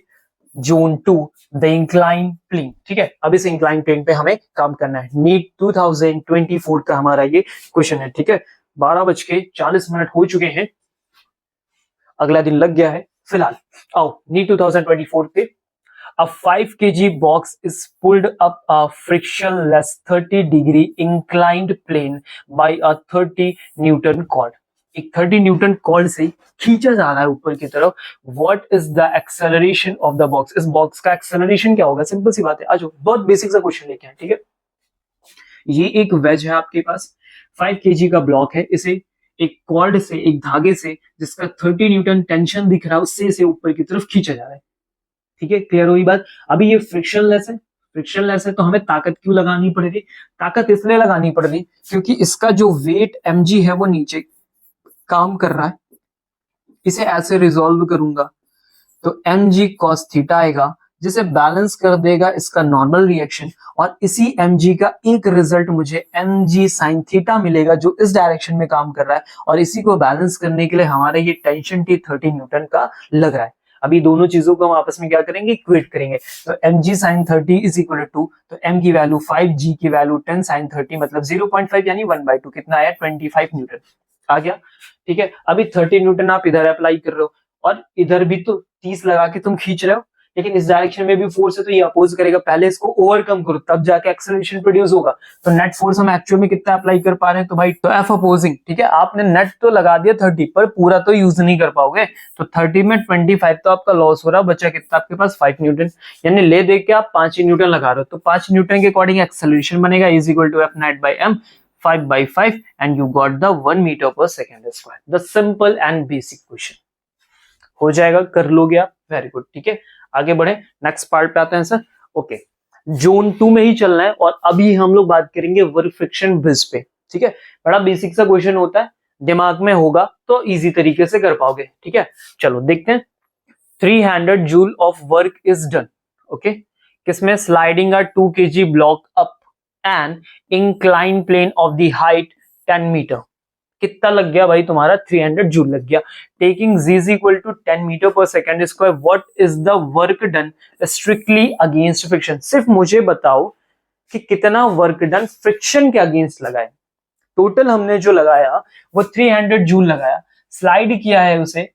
जोन 2 द इंक्लाइन प्लेन। ठीक है, अब इस इंक्लाइन प्लेन पे हमें काम करना है। नीट 2024 का हमारा ये क्वेश्चन है। ठीक है, 12:40 हो चुके हैं, अगला दिन लग गया है। फिलहाल आओ नीट 2024 पे, a 5 kg box is pulled up a frictionless 30 degree inclined plane by a 30 Newton cord। एक 30 न्यूटन कॉर्ड से खींचा जा रहा है ऊपर की तरफ। What is the acceleration of the box, इस बॉक्स का एक्सेलरेशन क्या होगा, सिंपल सी बात है। आज बहुत बेसिक सा क्वेश्चन लेके आए। ठीक है, ये एक वेज है आपके पास, 5 kg का ब्लॉक है, इसे एक कॉर्ड से, एक धागे से जिसका 30 न्यूटन टेंशन दिख रहा है उससे इसे ऊपर की तरफ खींचा जा रहा है। ठीक है, क्लियर हुई बात। अभी ये फ्रिक्शनलेस है तो हमें ताकत क्यों लगानी पड़ रही, ताकत इसलिए लगानी पड़ रही क्योंकि इसका जो वेट mg है वो नीचे काम कर रहा है। इसे ऐसे रिजॉल्व करूंगा तो mg cos थीटा आएगा, जिसे बैलेंस कर देगा इसका नॉर्मल रिएक्शन, और इसी mg का एक रिजल्ट मुझे mg sin थीटा मिलेगा जो इस डायरेक्शन में काम कर रहा है, और इसी को बैलेंस करने के लिए हमारा ये टेंशन T 30 न्यूटन का लग रहा है। अभी दोनों चीजों को हम आपस में क्या करेंगे, इक्वेट करेंगे। तो mg sin 30 is equal to, तो m की वैल्यू 5, g की वैल्यू 10, sin 30 मतलब 0.5 यानी 1/2, कितना आया 25 न्यूटन आ गया। ठीक है, अभी 30 न्यूटन आप इधर अप्लाई कर रहे हो और इधर भी तो 30 लगा के तुम खींच रहे हो, लेकिन इस डायरेक्शन में भी फोर्स है तो ये अपोज करेगा। पहले इसको ओवरकम करो तब जाके एक्सेलरेशन प्रोड्यूस होगा। तो नेट फोर्स हम एक्चुअल में कितना अप्लाई कर पा रहे हैं, तो भाई तो एफ अपोजिंग। ठीक है, आपने नेट तो लगा दिया 30 पर पूरा तो यूज नहीं कर पाओगे, तो 30 में 25 तो आपका लॉस हो रहा, बचा कितना आपके पास 5 न्यूटन, यानी ले दे के आप 5 न्यूटन लगा रहे हो, तो 5 न्यूटन के अकॉर्डिंग एक्सेलरेशन बनेगा is equal to F net by M 5/5 and you got the 1 meter per second square। The simple and basic question हो जाएगा, कर लोगे आप, वेरी गुड। ठीक है, आगे बढ़े, नेक्स्ट पार्ट पे आते हैं सर। ओके, जोन 2 में ही चलना है और अभी हम लोग बात करेंगे वर्क फ्रिक्शन ब्रिज पे। ठीक है, बड़ा बेसिक सा क्वेश्चन होता है, दिमाग में होगा तो इजी तरीके से कर पाओगे। ठीक है, चलो देखते हैं। 300 joule of work is done. Okay, किसमें, sliding a 2 kg block up an incline plane of the height 10 metre. कितना लग गया भाई तुम्हारा, 300 जूल लग गया। Taking z is equal to 10 metre per second square, what is the work done strictly against friction. सिर्फ मुझे बताओ कि कितना वर्क डन फ्रिक्शन के अगेंस्ट लगाए। टोटल हमने जो लगाया वो 300 जूल लगाया, स्लाइड किया है उसे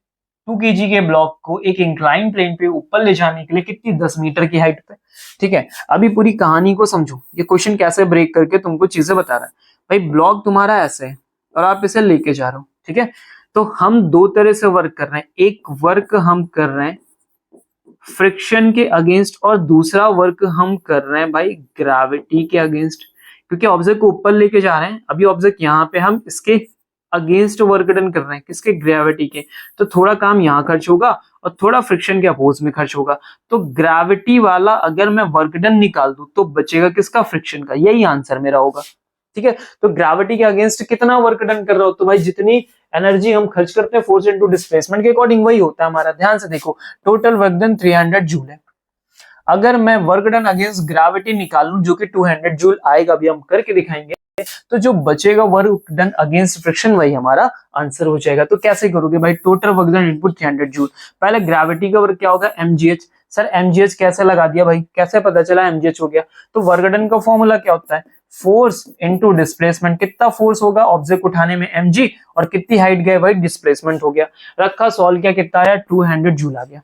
2 kg के ब्लॉक को एक इंक्लाइन प्लेन पे ऊपर ले जाने के लिए कितनी 10 मीटर की हाइट पे। ठीक है, अभी पूरी कहानी को समझो, ये क्वेश्चन कैसे ब्रेक करके तुमको चीजें बता रहा है। भाई ब्लॉक तुम्हारा ऐसे है और आप इसे लेके जा रहे हो, ठीक है, तो हम दो तरह से वर्क कर रहे हैं। एक वर्क हम कर रहे हैं फ्रिक्शन के अगेंस्ट और दूसरा वर्क हम कर रहे हैं भाई ग्रेविटी के अगेंस्ट, क्योंकि ऑब्जेक्ट को ऊपर लेके जा रहे हैं। अभी ऑब्जेक्ट यहाँ पे हम इसके अगेंस्ट वर्क डन कर रहे हैं, किसके, ग्रेविटी के, तो थोड़ा काम यहाँ खर्च होगा और थोड़ा फ्रिक्शन के अपोज में खर्च होगा। तो ग्रेविटी वाला अगर मैं वर्क डन निकाल दूं तो बचेगा किसका, फ्रिक्शन का। यही आंसर मेरा होगा। ठीक है, तो ग्रेविटी के अगेंस्ट कितना वर्क डन कर रहा हो, तो भाई जितनी एनर्जी हम खर्च करते हैं फोर्स इनटू डिस्प्लेसमेंट के अकॉर्डिंग वही होता है हमारा। ध्यान से देखो, टोटल वर्क डन 300 जूल है। अगर मैं वर्क डन अगेंस्ट ग्रेविटी निकालूं जो कि 200 जूल आएगा, अभी हम करके दिखाएंगे, तो जो बचेगा वर्क डन अगेंस्ट फ्रिक्शन वही हमारा आंसर हो जाएगा। तो कैसे करोगे भाई, total work done input 300 joule, पहले ग्रेविटी का वर्क क्या होगा, mgh। सर mgh कैसे लगा दिया भाई, कैसे पता चला mgh हो गया, तो वर्क डन का फॉर्मूला क्या होता है, फोर्स इनटू डिस्प्लेसमेंट। कितना फोर्स होगा ऑब्जेक्ट उठाने में, mg, और कितनी हाइट गए भाई, डिस्प्लेसमेंट हो गया। रखा, सॉल्व किया, कितना आया, 200 जूल आ गया।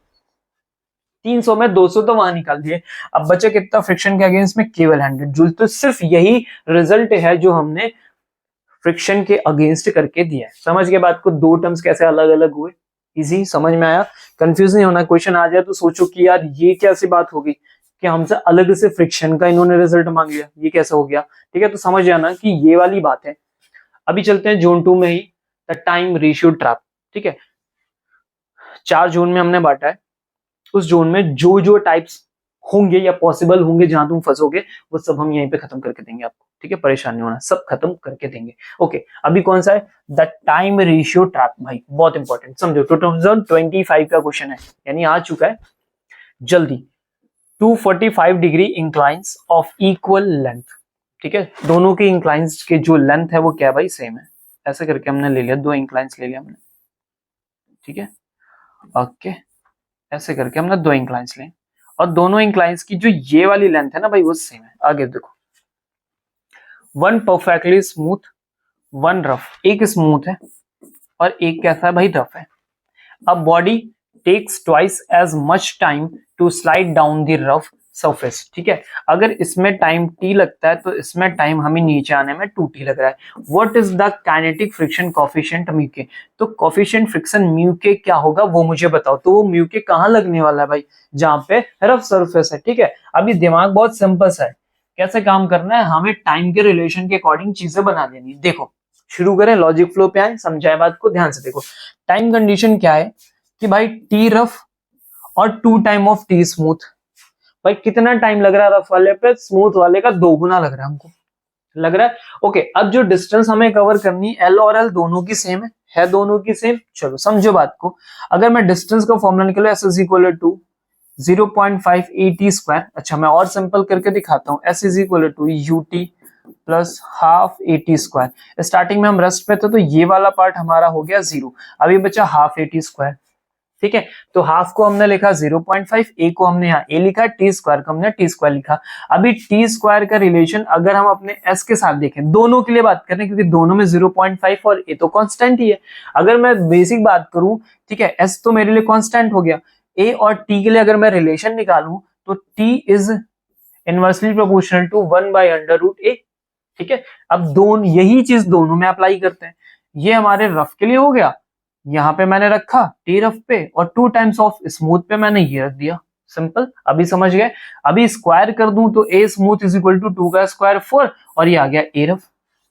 300 में 200 तो वहां निकाल दिए, अब बचे कितना फ्रिक्शन के अगेंस्ट में, केवल 100 जूल। तो सिर्फ यही रिजल्ट है जो हमने फ्रिक्शन के अगेंस्ट करके दिया है। समझ के बात को, दो टर्म्स कैसे अलग अलग हुए, इजी समझ में आया, कंफ्यूज नहीं होना। क्वेश्चन आ जाए तो सोचो कि यार ये कैसी बात होगी कि हमसे अलग से फ्रिक्शन का इन्होंने रिजल्ट मांग लिया, ये कैसे हो गया। ठीक है, तो समझ जाना कि ये वाली बात है। अभी चलते हैं जोन 2 में ही, द टाइम रेशियो ट्रैप। ठीक है, 4 जोन में हमने बांटा है। उस जोन में जो जो टाइप्स होंगे या पॉसिबल होंगे जहां तुम फंसोगे, वो सब हम यहीं पे खत्म करके देंगे आपको। ठीक है, परेशान नहीं होना, सब खत्म करके देंगे। ओके, अभी कौन सा है, द टाइम रेशियो ट्रैप। भाई बहुत इंपॉर्टेंट, समझो 2025 का क्वेश्चन है, यानी आ चुका है जल्दी। 245 degree inclines of equal length. ठीक है, दोनों के इंक्लाइंस के जो लेंथ है वो क्या भाई, सेम है। ऐसे करके हमने ले लिया, दो इंक्लाइंस ले लिया हमने। ठीक है, ओके, ऐसे करके हमने दो इंक्लाइंस लिए और दोनों इंक्लाइंस की जो ये वाली लेंथ है ना भाई, वो सेम है। आगे देखो, one perfectly smooth, one rough. एक स्मूथ है और एक कैसा है भाई, रफ है। अब body takes twice as much time to slide down the rough surface. ठीक है, अगर इसमें टाइम t लगता है तो इसमें टाइम हमें नीचे आने में 2t लग रहा है। What is the kinetic friction coefficient mu के, तो कोफिशिएंट फ्रिक्शन म्यू के क्या होगा वो मुझे बताओ। तो वो म्यू के कहाँ लगने वाला है भाई, जहां पे रफ सरफेस है। ठीक है, अभी दिमाग बहुत सिंपल सा है, कैसे काम करना है, हमें टाइम के रिलेशन के अकॉर्डिंग चीजें बना देनी। देखो शुरू करें, लॉजिक फ्लो पे आए, समझाए बात को ध्यान से। देखो टाइम कंडीशन क्या है कि भाई टी रफ और 2 टाइम ऑफ टी स्मूथ। भाई कितना टाइम लग रहा है रफ वाले पे, स्मूथ वाले का 2 गुना लग रहा है हमको, लग रहा है। ओके, अब जो डिस्टेंस हमें कवर करनी, एल और एल दोनों की सेम है दोनों की सेम। चलो समझो बात को, अगर मैं डिस्टेंस का फॉर्मूला निकालूं, S is equal to 0.5 AT square. अच्छा मैं और सिंपल करके दिखाता हूं, S is equal to UT plus half AT square. Starting में हम रेस्ट पे थे तो ये वाला पार्ट हमारा हो गया 0, अभी बचा हाफ AT स्क्वायर। ठीक है, तो हाफ को हमने लिखा 0.5, ए को हमने यहाँ ए लिखा, टी स्क्वायर को हमने टी स्क्वायर लिखा। अभी टी स्क्वायर का रिलेशन अगर हम अपने एस के साथ देखें, दोनों के लिए बात करें क्योंकि दोनों में 0.5 और ए तो कांस्टेंट ही है। अगर मैं बेसिक बात करूं, ठीक है, एस तो मेरे लिए कांस्टेंट हो गया, ए और टी के लिए अगर मैं रिलेशन निकालूं तो T is inversely proportional to 1/√a। ठीक है, अब दोनों यही चीज दोनों में अप्लाई करते हैं। ये हमारे रफ के लिए हो गया, यहाँ पे मैंने रखा टी रफ पे, और 2 टाइम्स ऑफ स्मूथ पे मैंने ये रख दिया। सिंपल, अभी समझ गए। अभी स्क्वायर कर दूं तो a smooth is equal to 2 का स्क्वायर 4, और ये आ गया ए रफ।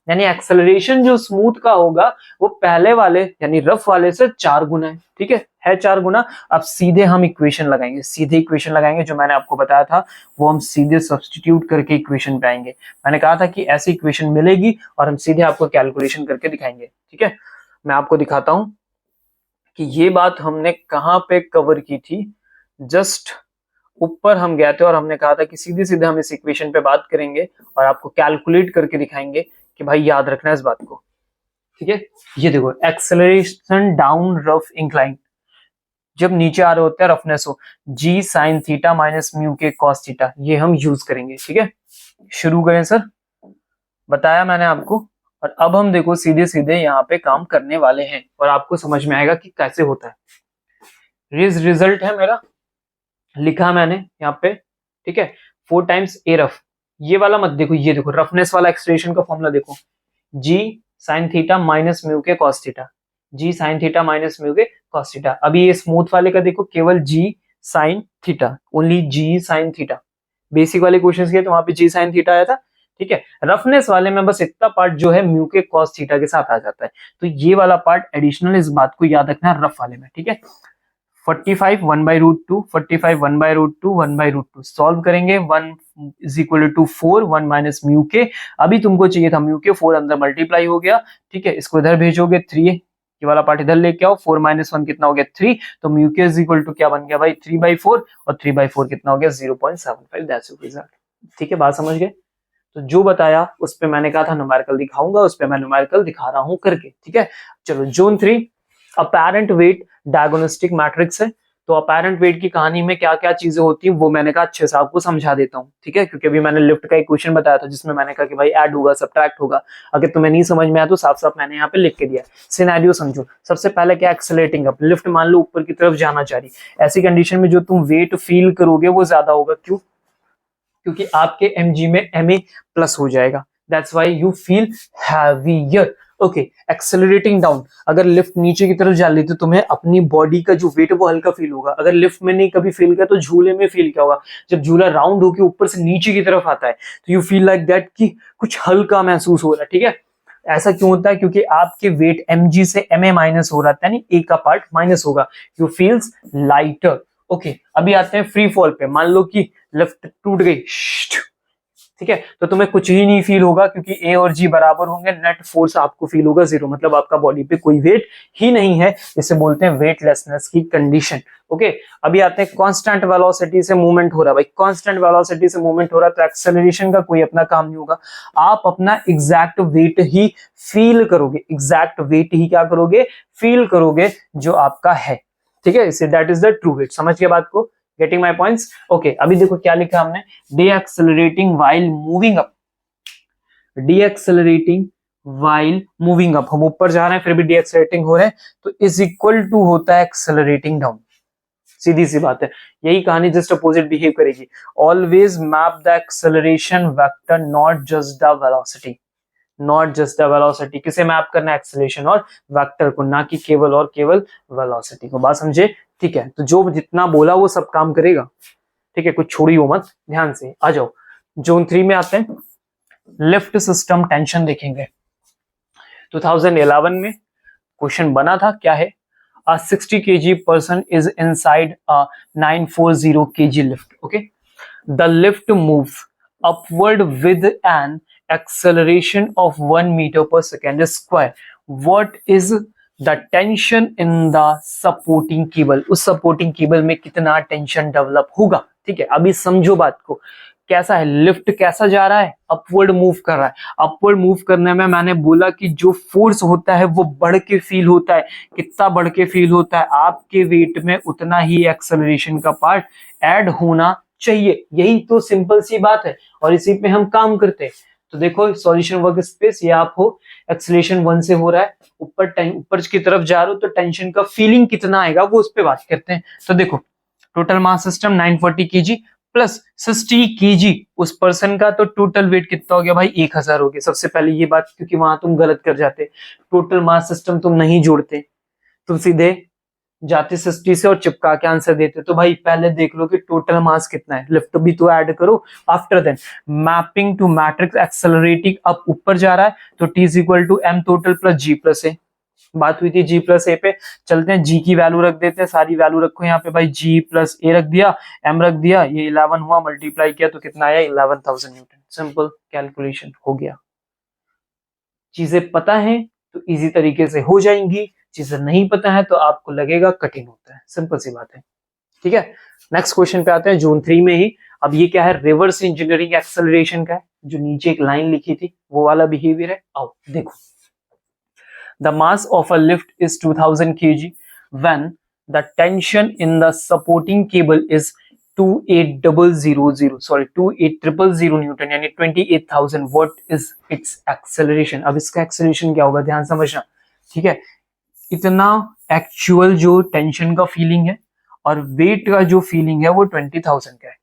यानी एक्सेलरेशन जो स्मूथ का होगा वो पहले वाले यानी रफ वाले से 4 गुना है। ठीक है 4 गुना। अब सीधे हम इक्वेशन लगाएंगे, सीधे इक्वेशन लगाएंगे, जो मैंने आपको बताया था वो हम सीधे सब्स्टिट्यूट करके इक्वेशन पे आएंगे। मैंने कहा था कि ऐसी इक्वेशन मिलेगी और हम सीधे आपको कैलकुलेशन करके दिखाएंगे। ठीक है, मैं आपको दिखाता हूं कि ये बात हमने कहां पे कवर की थी। जस्ट ऊपर हम गए थे और हमने कहा था कि सीधे सीधे हम इस इक्वेशन पे बात करेंगे और आपको कैलकुलेट करके दिखाएंगे कि भाई याद रखना है इस बात को। ठीक है, ये देखो एक्सेलरेशन डाउन रफ इंक्लाइन, जब नीचे आ रहे होते हैं रफनेस हो, जी साइन थीटा माइनस म्यू के कॉस थीटा, ये हम यूज करेंगे। ठीक है, शुरू करें सर, बताया मैंने आपको। और अब हम देखो सीधे सीधे यहाँ पे काम करने वाले हैं और आपको समझ में आएगा कि कैसे होता है। रिजल्ट है मेरा, लिखा मैंने यहाँ पे, ठीक है, 4 टाइम्स ए रफ। ये वाला मत देखो, ये देखो रफनेस वाला एक्सलेशन का फॉर्मूला देखो, जी साइन थीटा माइनस म्यू के कॉस थीटा, जी साइन थीटा माइनस म्यू के कॉस थीटा। अभी ये स्मूथ वाले का देखो, केवल जी साइन थीटा, ओनली जी साइन थीटा। बेसिक वाले क्वेश्चंस के तो वहां पे जी साइन थीटा आया था, ठीक है। रफनेस वाले में बस इतना पार्ट जो है म्यू के कॉस थीटा के साथ आ जाता है, तो ये वाला पार्ट एडिशनल, इस बात को याद रखना है रफ वाले में, ठीक है। 45 1 by root two, 45 1 by root two, 1 by root two solve करेंगे, 1 is equal to 4, 1 minus mu के। अभी तुमको चाहिए था म्यू के, 4 अंदर मल्टीप्लाई हो गया, ठीक है, इसको इधर भेजोगे 3, ये वाला पार्ट इधर लेके आओ, 4 माइनस 1 कितना हो गया 3, तो म्यू के इज इक्वल टू क्या बन गया भाई 3/4, और 3/4 कितना हो गया 0.75, दैट्स योर रिजल्ट, ठीक है, बात समझ गए। तो जो बताया उस पे मैंने कहा था न्यूमेरिकल दिखाऊंगा, उस पे मैं न्यूमेरिकल दिखा रहा हूं करके, ठीक है। चलो zone 3 apparent wait diagnostic matrix है। तो अपैरेंट वेट की कहानी में क्या क्या चीजें होती हैं वो मैंने कहा अच्छे से आपको समझा देता हूँ, ठीक है, क्योंकि अभी मैंने लिफ्ट का एक क्वेश्चन बताया था जिसमें मैंने कहा कि भाई ऐड होगा सब्ट्रैक्ट होगा, अगर तुम्हें नहीं समझ में आया तो साफ साफ मैंने यहाँ पे लिख के दिया। सिनेरियो समझो, सबसे पहले क्या, एक्सेलरेटिंग अप, लिफ्ट मान लो ऊपर की तरफ जाना चाह रही, ऐसी कंडीशन में जो तुम वेट फील करोगे वो ज्यादा होगा, क्यों, क्योंकि आपके mg में ma प्लस हो जाएगा, that's why you feel heavier. Okay, accelerating down, अगर लिफ्ट नीचे की तरफ जा रही तो तुम्हें अपनी बॉडी का जो वेट है वो हल्का फील होगा। अगर लिफ्ट में नहीं कभी फील किया तो झूले में फील क्या होगा, जब झूला राउंड होकर ऊपर से नीचे की तरफ आता है तो यू फील लाइक दैट कि कुछ हल्का महसूस हो रहा है, ठीक है। ऐसा क्यों होता है, क्योंकि आपके वेट mg से ma माइनस हो रहा था, यानी a का पार्ट माइनस होगा, यू फील्स लाइटर। ओके, अभी आते हैं फ्री फॉल पे, मान लो कि लिफ्ट टूट गई, ठीक है, तो तुम्हें कुछ ही नहीं फील होगा क्योंकि ए और जी बराबर होंगे, नेट फोर्स आपको फील होगा 0, मतलब आपका बॉडी पे कोई वेट ही नहीं है, इसे बोलते हैं वेटलेसनेस की कंडीशन। ओके, अभी आते हैं कांस्टेंट वेलोसिटी से मूवमेंट हो रहा है, भाई कांस्टेंट वेलोसिटी से मूवमेंट हो रहा है तो एक्सेलरेशन का कोई अपना काम नहीं होगा, आप अपना एग्जैक्ट वेट ही फील करोगे, एग्जैक्ट वेट ही क्या करोगे, फील करोगे जो आपका है, ठीक है, इसे that is the true weight. समझ के बात को, गेटिंग माई पॉइंट्स। ओके, अभी देखो क्या लिखा हमने, D accelerating while moving up, D accelerating while moving up, हम ऊपर जा रहे हैं फिर भी डी एक्सेलरेटिंग हो रहे हैं, तो इज इक्वल टू होता है एक्सेलरेटिंग डाउन, सीधी सी बात है, यही कहानी जस्ट अपोजिट बिहेव करेगी। Always map the acceleration vector not just the velocity, not just the velocity, किसे मैप करना है, एक्सेलरेशन और वेक्टर को, ना कि केवल और केवल वेलोसिटी को, बात समझे, ठीक है। तो जो जितना बोला वो सब काम करेगा, ठीक है, कुछ छोड़ियो मत, ध्यान से आ जाओ। जोन 3 में आते हैं, लिफ्ट सिस्टम टेंशन देखेंगे। 2011 में क्वेश्चन बना था, क्या है, a 60 kg person is inside a 940 kg lift, okay, the lift moves upward with an acceleration of 1 meter per second square, what is the tension in the supporting cable, उस supporting cable में कितना tension develop होगा, ठीक है। अभी समझो बात को, कैसा है, लिफ्ट कैसा जा रहा है, अपवर्ड मूव कर रहा है, अपवर्ड मूव करने में मैंने बोला कि जो फोर्स होता है वो बढ़ के फील होता है, कितना बढ़ के फील होता है, आपके वेट में उतना ही एक्सेलरेशन का पार्ट ऐड होना चाहिए, यही तो सिंपल सी बात है और इसी पे हम काम करते हैं। तो देखो सॉल्यूशन वर्क स्पेस, ये आप हो, एक्सेलरेशन 1 से हो रहा है, ऊपर की तरफ जा रहे हो तो टेंशन का फीलिंग कितना आएगा वो उस पर बात करते हैं। तो देखो total mass system 940 kg plus 60 kg उस पर्सन का, तो टोटल वेट कितना हो गया भाई 1000 हो गया। सबसे पहले ये बात, क्योंकि वहां तुम गलत कर जाते, टोटल मास सिस्टम तुम नहीं जोड़ते, तुम सीधे जाते 60 से और चिपका के आंसर देते, तो भाई पहले देख लो कि टोटल मास कितना है, लिफ्ट भी तो ऐड करो। After then mapping to matrix accelerating up, ऊपर जा रहा है तो T is equal to M total plus G plus A, बात हुई थी G प्लस A पे, चलते हैं G की वैल्यू रख देते हैं, सारी वैल्यू रखो यहाँ पे भाई, G प्लस A रख दिया, M रख दिया, ये 11 हुआ, मल्टीप्लाई किया तो कितना आया 11,000 न्यूटन, सिंपल कैलकुलेशन हो गया। चीजें पता है तो इजी तरीके से हो जाएंगी, चीजें नहीं पता है तो आपको लगेगा कठिन होता है, सिंपल सी बात है, ठीक है। नेक्स्ट क्वेश्चन पे आते हैं, जोन 3 में ही। अब ये क्या है, रिवर्स इंजीनियरिंग एक्सेलरेशन का है, जो नीचे एक लाइन लिखी थी वो वाला बिहेवियर है। आओ देखो, the mass of a lift is 2000 kg when the tension in the supporting cable is 28,000 Newton, यानी 28,000, व्हाट इज इट्स एक्सेलरेशन। अब इसका एक्सेलरेशन क्या होगा, ध्यान समझना, ठीक है। इतना एक्चुअल जो टेंशन का फीलिंग है और वेट का जो फीलिंग है वो 20,000 का है।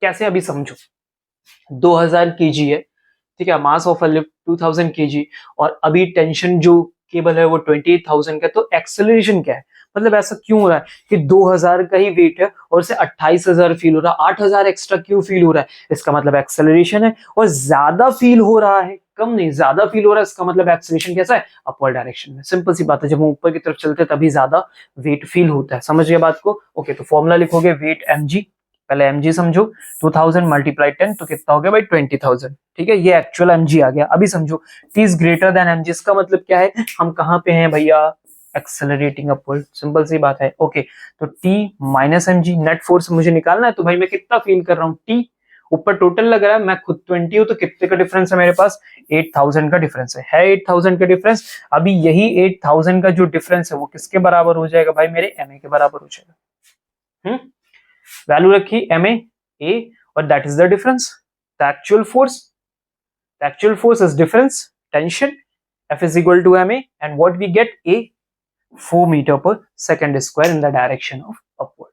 कैसे, अभी समझो। 2000 केजी है, ठीक है, mass of a lift 2000 KG, और अभी टेंशन जो केबल है वो 28,000 का, तो एक्सेलरेशन क्या है, मतलब ऐसा क्यों हो रहा है कि 2000 का ही वेट है और उसे 28,000 फील हो रहा है, 8,000 एक्स्ट्रा क्यों फील हो रहा है, इसका मतलब एक्सेलरेशन है। और ज्यादा फील हो रहा है, कम नहीं, ज्यादा फील हो रहा है, इसका मतलब एक्सेलरेशन कैसा है, अपवर्ड डायरेक्शन में। सिंपल सी बात है, जब हम ऊपर की तरफ चलते हैं तभी ज्यादा वेट फील होता है। समझ गए बात को? ओके, तो फॉर्मूला लिखोगे वेट mg, पहले mg समझो, 2000 मल्टीप्लाई 10 तो कितना हो गया भाई 20,000, ठीक है, ये एक्चुअल mg आ गया। अभी समझो t is greater than mg, इसका मतलब क्या है, हम कहां पे हैं भैया, एक्सेलरेटिंग अपवर्ड, सिंपल सी बात है। ओके, तो t minus mg, net force मुझे निकालना है, तो भाई मैं कितना फील कर रहा हूँ, t ऊपर टोटल लग रहा है, मैं खुद 20 हूं, तो कितने का डिफरेंस है मेरे पास, 8,000 का डिफरेंस है 8,000 का डिफरेंस। अभी यही 8,000 का जो डिफरेंस है वो किसके बराबर हो जाएगा भाई, मेरे ma के बराबर हो जाएगा। वैल्यू रखी ma a, और that is the difference, the actual force, the actual force is difference tension, F is equal to ma, and what we get, a 4 meter per second square in the direction of upward.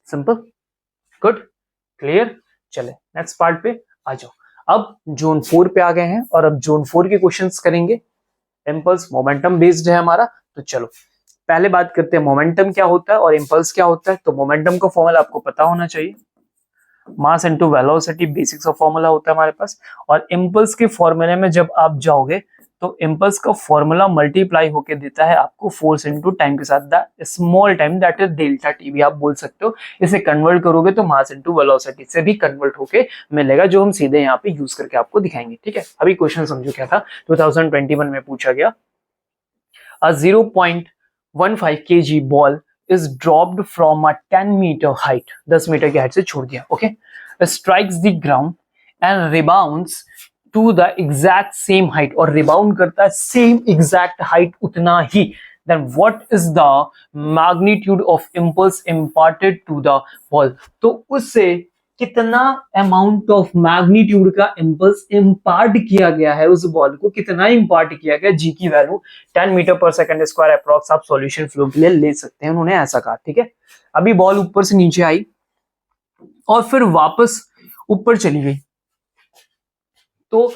Simple, good, clear। चले next part पे आ जाओ। अब zone 4 पे आ गए हैं और अब zone 4 के क्वेश्चंस करेंगे। इम्पल्स मोमेंटम बेस्ड है हमारा, तो चलो पहले बात करते हैं मोमेंटम क्या होता है और इम्पल्स क्या होता है। तो मोमेंटम का फॉर्मूला आपको पता होना चाहिए, mass into velocity, basics of formula होता है हमारे पास। और इम्पल्स के फॉर्मूले में जब आप जाओगे तो इम्पल्स का फॉर्मूला मल्टीप्लाई होके देता है आपको फोर्स इनटू टाइम के साथ, the small time, that is delta T भी आप बोल सकते हो। इसे कन्वर्ट करोगे तो मास इनटू वेलोसिटी से भी कन्वर्ट होके मिलेगा, जो हम सीधे यहाँ पे यूज करके आपको दिखाएंगे, ठीक है। अभी क्वेश्चन समझो क्या था, 2021 में पूछा गया, a 0.15 kg ball is dropped from a 10 meter height, 10 metre की हाइट से छोड़ दिया, okay, strikes the ground and rebounds to the exact same height, और रिबाउंड करता है सेम एग्जैक्ट हाइट उतना ही, then what is the magnitude of impulse imparted to the ball, तो उससे कितना अमाउंट ऑफ मैग्नीट्यूड का इंपल्स इंपार्ट किया गया है उस बॉल को, कितना इंपार्ट किया गया, जी की वैल्यू 10 मीटर पर सेकंड स्क्वायर अप्रॉक्स आप सॉल्यूशन फ्लो के लिए ले सकते हैं, उन्होंने ऐसा कहा, ठीक है। अभी बॉल ऊपर से नीचे आई और फिर वापस ऊपर चली गई, तो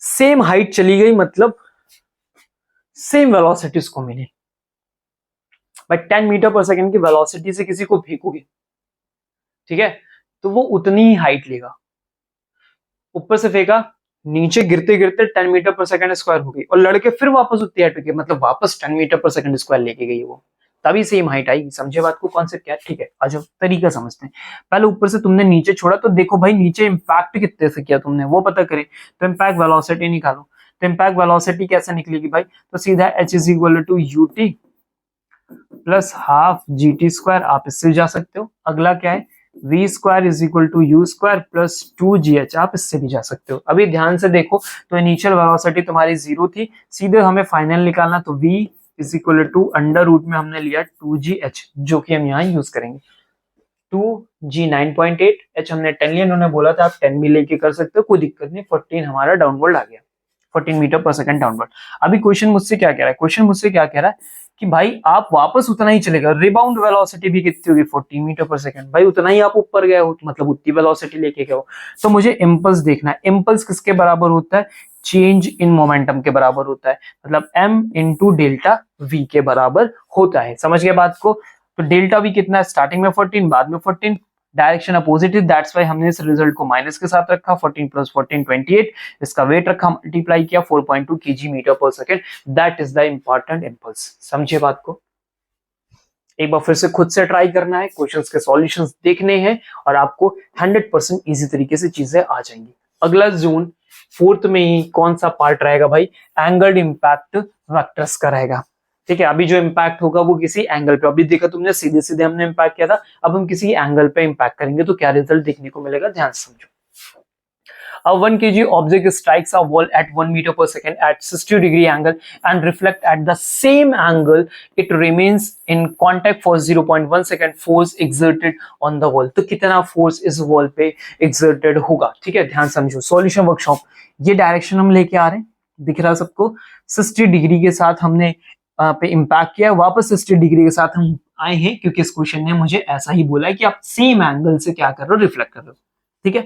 सेम हाइट चली गई, मतलब सेम वेलोसिटी उसको मिली। भाई 10 मीटर पर सेकंड की वेलोसिटी से किसी को फेंकोगे, ठीक है, तो वो उतनी ही हाइट लेगा। ऊपर से फेंका, नीचे गिरते गिरते 10 मीटर पर सेकंड स्क्वायर हो गई, और लड़के फिर वापस उतनी हाइट पे, मतलब वापस 10 मीटर पर सेकंड स्क्वायर लेके गई वो, तभी सेम हाइट आएगी। समझे बात को, कॉन्सेप्ट क्या है, ठीक है। आज तरीका समझते हैं। पहले ऊपर से तुमने नीचे छोड़ा, तो देखो भाई नीचे इंपैक्ट कितने से किया तुमने वो पता करे, तो इंपैक्ट वेलोसिटी निकालो। तो इंपैक्ट वेलोसिटी कैसे निकलेगी भाई, तो सीधा h is equal to ut plus half gt square, आप इससे जा सकते हो। अगला क्या है, v square is equal to u square plus 2gh, आप इससे भी जा सकते हो। अभी ध्यान से देखो, तो इनिशियल वेलोसिटी तुम्हारी 0 थी, सीधे हमें फाइनल निकालना, तो v is equal to under root में हमने लिया 2gh, जो कि हम यहाँ यूज करेंगे। 2g 9.8, h हमने 10 लिया, उन्होंने बोला था आप 10 भी लेके कर सकते हो, कोई दिक्कत नहीं। 14 हमारा डाउनवर्ड आ गया, 14 मीटर पर सेकंड डाउनवर्ड। अभी क्वेश्चन मुझसे क्या कह रहा है, क्वेश्चन मुझसे क्या कह रहा है कि भाई आप वापस उतना ही चलेगा, रिबाउंड वेलोसिटी भी कितनी होगी 14 मीटर पर सेकंड, भाई उतना ही आप ऊपर गए हो, मतलब उतनी वेलोसिटी लेके गए हो। तो मुझे इंपल्स देखना है, इंपल्स किसके बराबर होता है, चेंज इन मोमेंटम के बराबर होता है, मतलब m इंटू डेल्टा v के बराबर होता है। समझ गए बात को, तो डेल्टा v कितना है, स्टार्टिंग में 14 बाद में 14, डायरेक्शन अपोजिट है, दैट्स व्हाई हमने इस रिजल्ट को माइनस के साथ रखा, 14 प्लस 14 28, इसका वेट रखा, मल्टीप्लाई किया 4.2 kg मीटर पर second, that is the important impulse. समझे बात को, एक बार फिर से खुद से ट्राई करना है, क्वेश्चंस के सॉल्यूशंस देखने हैं और आपको 100% इजी तरीके से चीजें आ जाएंगी। अगला जोन 4th में ही कौन सा पार्ट रहेगा भाई, एंगल इंपैक्ट वेक्टर्स का रहेगा, ठीक है। अभी जो इंपैक्ट होगा वो किसी एंगल पे, अभी देखा तुमने सीधे सीधे हमने इंपैक्ट किया था, अब हम किसी एंगल पे इंपैक्ट करेंगे, तो क्या रिजल्ट देखने को मिलेगा, ध्यान से समझो। A 1 kg object strikes a wall at 1 meter per second at 60-degree angle and reflect at the same angle. It remains in contact for 0.1 second. Force exerted on the wall. तो कितना force इस wall पे exerted होगा, ठीक है, ध्यान समझो। Solution workshop, ये डायरेक्शन हम लेके आ रहे हैं, दिख रहा सबको, 60 डिग्री के साथ हमने पे इम्पैक्ट किया, वापस 60 डिग्री के साथ हम आए हैं क्योंकि इस क्वेश्चन ने मुझे ऐसा ही बोला है कि आप सेम एंगल से क्या कर रहे हो, रिफ्लेक्ट कर रहे हो। ठीक है,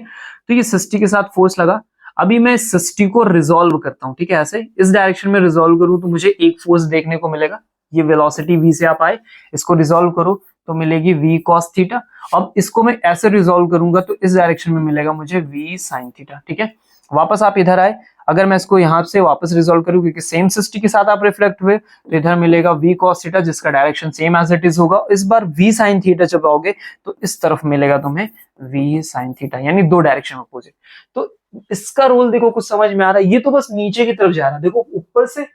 तो ये 60 के साथ फोर्स लगा। अभी मैं 60 को रिजोल्व करता हूं। ठीक है, ऐसे इस डायरेक्शन में रिजोल्व करूं तो मुझे एक फोर्स देखने को मिलेगा, ये वेलोसिटी v से आप आए, इसको रिजोल्व करो तो मिलेगी v cos थीटा। अब इसको मैं ऐसे रिजोल्व करूंगा तो इस डायरेक्शन में मिलेगा मुझे v sin थीटा। ठीक है, वापस आप इधर आए, अगर मैं इसको यहां से वापस रिजोल्व करूं क्योंकि सेम 60 के साथ आप रिफ्लेक्ट हुए, तो इधर मिलेगा v cos थीटा जिसका direction same as it is होगा। इस बार v sin थीटा जब आओगे तो इस तरफ मिलेगा तुम्हें v sin थीटा, यानी दो डायरेक्शन अपोजिट। तो इसका रोल देखो, कुछ समझ में आ रहा है? ये तो बस नीचे की तरफ जा रहा है, देखो ऊपर से,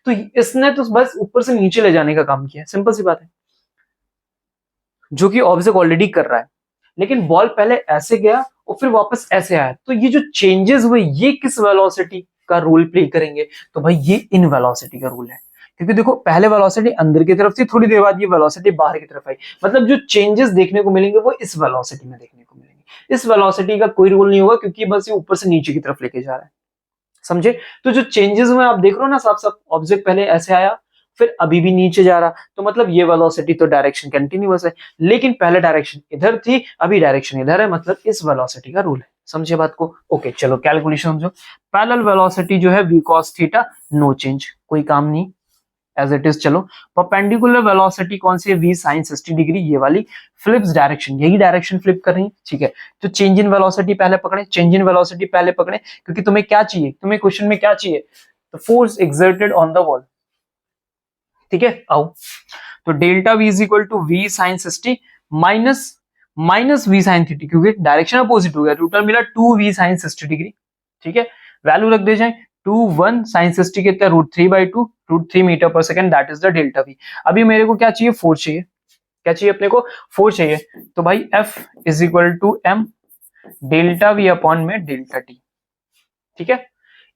तो इसने तो बस ऊपर से नीचे ले जाने का काम किया, सिंपल सी बात है, जो कि ऑब्जेक्ट ऑलरेडी कर रहा है। लेकिन बॉल पहले ऐसे गया और फिर वापस ऐसे आया, तो ये जो चेंजेस हुए ये किस वेलोसिटी का रोल प्ले करेंगे? तो भाई ये इन वेलोसिटी का रोल है, क्योंकि देखो पहले वेलोसिटी अंदर की तरफ थी, थोड़ी देर बाद ये वेलोसिटी बाहर की तरफ आई, मतलब जो चेंजेस देखने को मिलेंगे वो इस वेलोसिटी में देखने को मिलेंगे। इस वेलोसिटी का कोई रोल नहीं होगा क्योंकि बस ये ऊपर से नीचे की तरफ लेके जा रहा है, समझे? तो जो चेंजेस हुए आप देख रहे हो ना, साफ साफ ऑब्जेक्ट पहले ऐसे आया फिर अभी भी नीचे जा रहा, तो मतलब ये वेलोसिटी तो डायरेक्शन कंटिन्यूअस है, लेकिन पहले डायरेक्शन इधर थी अभी डायरेक्शन इधर है, मतलब इस वेलोसिटी का रूल है। समझे बात को? ओके, चलो कैलकुलेशन समझो। पैरेलल वेलोसिटी जो है v cos theta, no change, कोई काम नहीं, एज इट इज। चलो परपेंडिकुलर वेलोसिटी कौन सी है? v sin 60 डिग्री, ये वाली फ्लिप्स डायरेक्शन, यही डायरेक्शन फ्लिप कर रही है। ठीक है, तो चेंज इन वेलोसिटी पहले पकड़े, चेंज इन वेलोसिटी पहले पकड़े, क्योंकि तुम्हें क्या चाहिए, तुम्हें क्वेश्चन में क्या चाहिए? तो force exerted on the wall. ठीक है, आओ, तो delta v is equal to v sin 60 minus v sin 30, क्योंकि डायरेक्शन अपोजिट हो गया, टोटल मिला 2v sin 60 डिग्री। ठीक है, वैल्यू रख दे जाए 2 1 sin 60 कितना, √3/2, √3 मीटर पर second, that is the delta v। अभी मेरे को क्या चाहिए? फोर्स चाहिए। क्या चाहिए अपने को? फोर्स चाहिए। तो भाई F is equal to m delta v upon में डेल्टा t। ठीक है,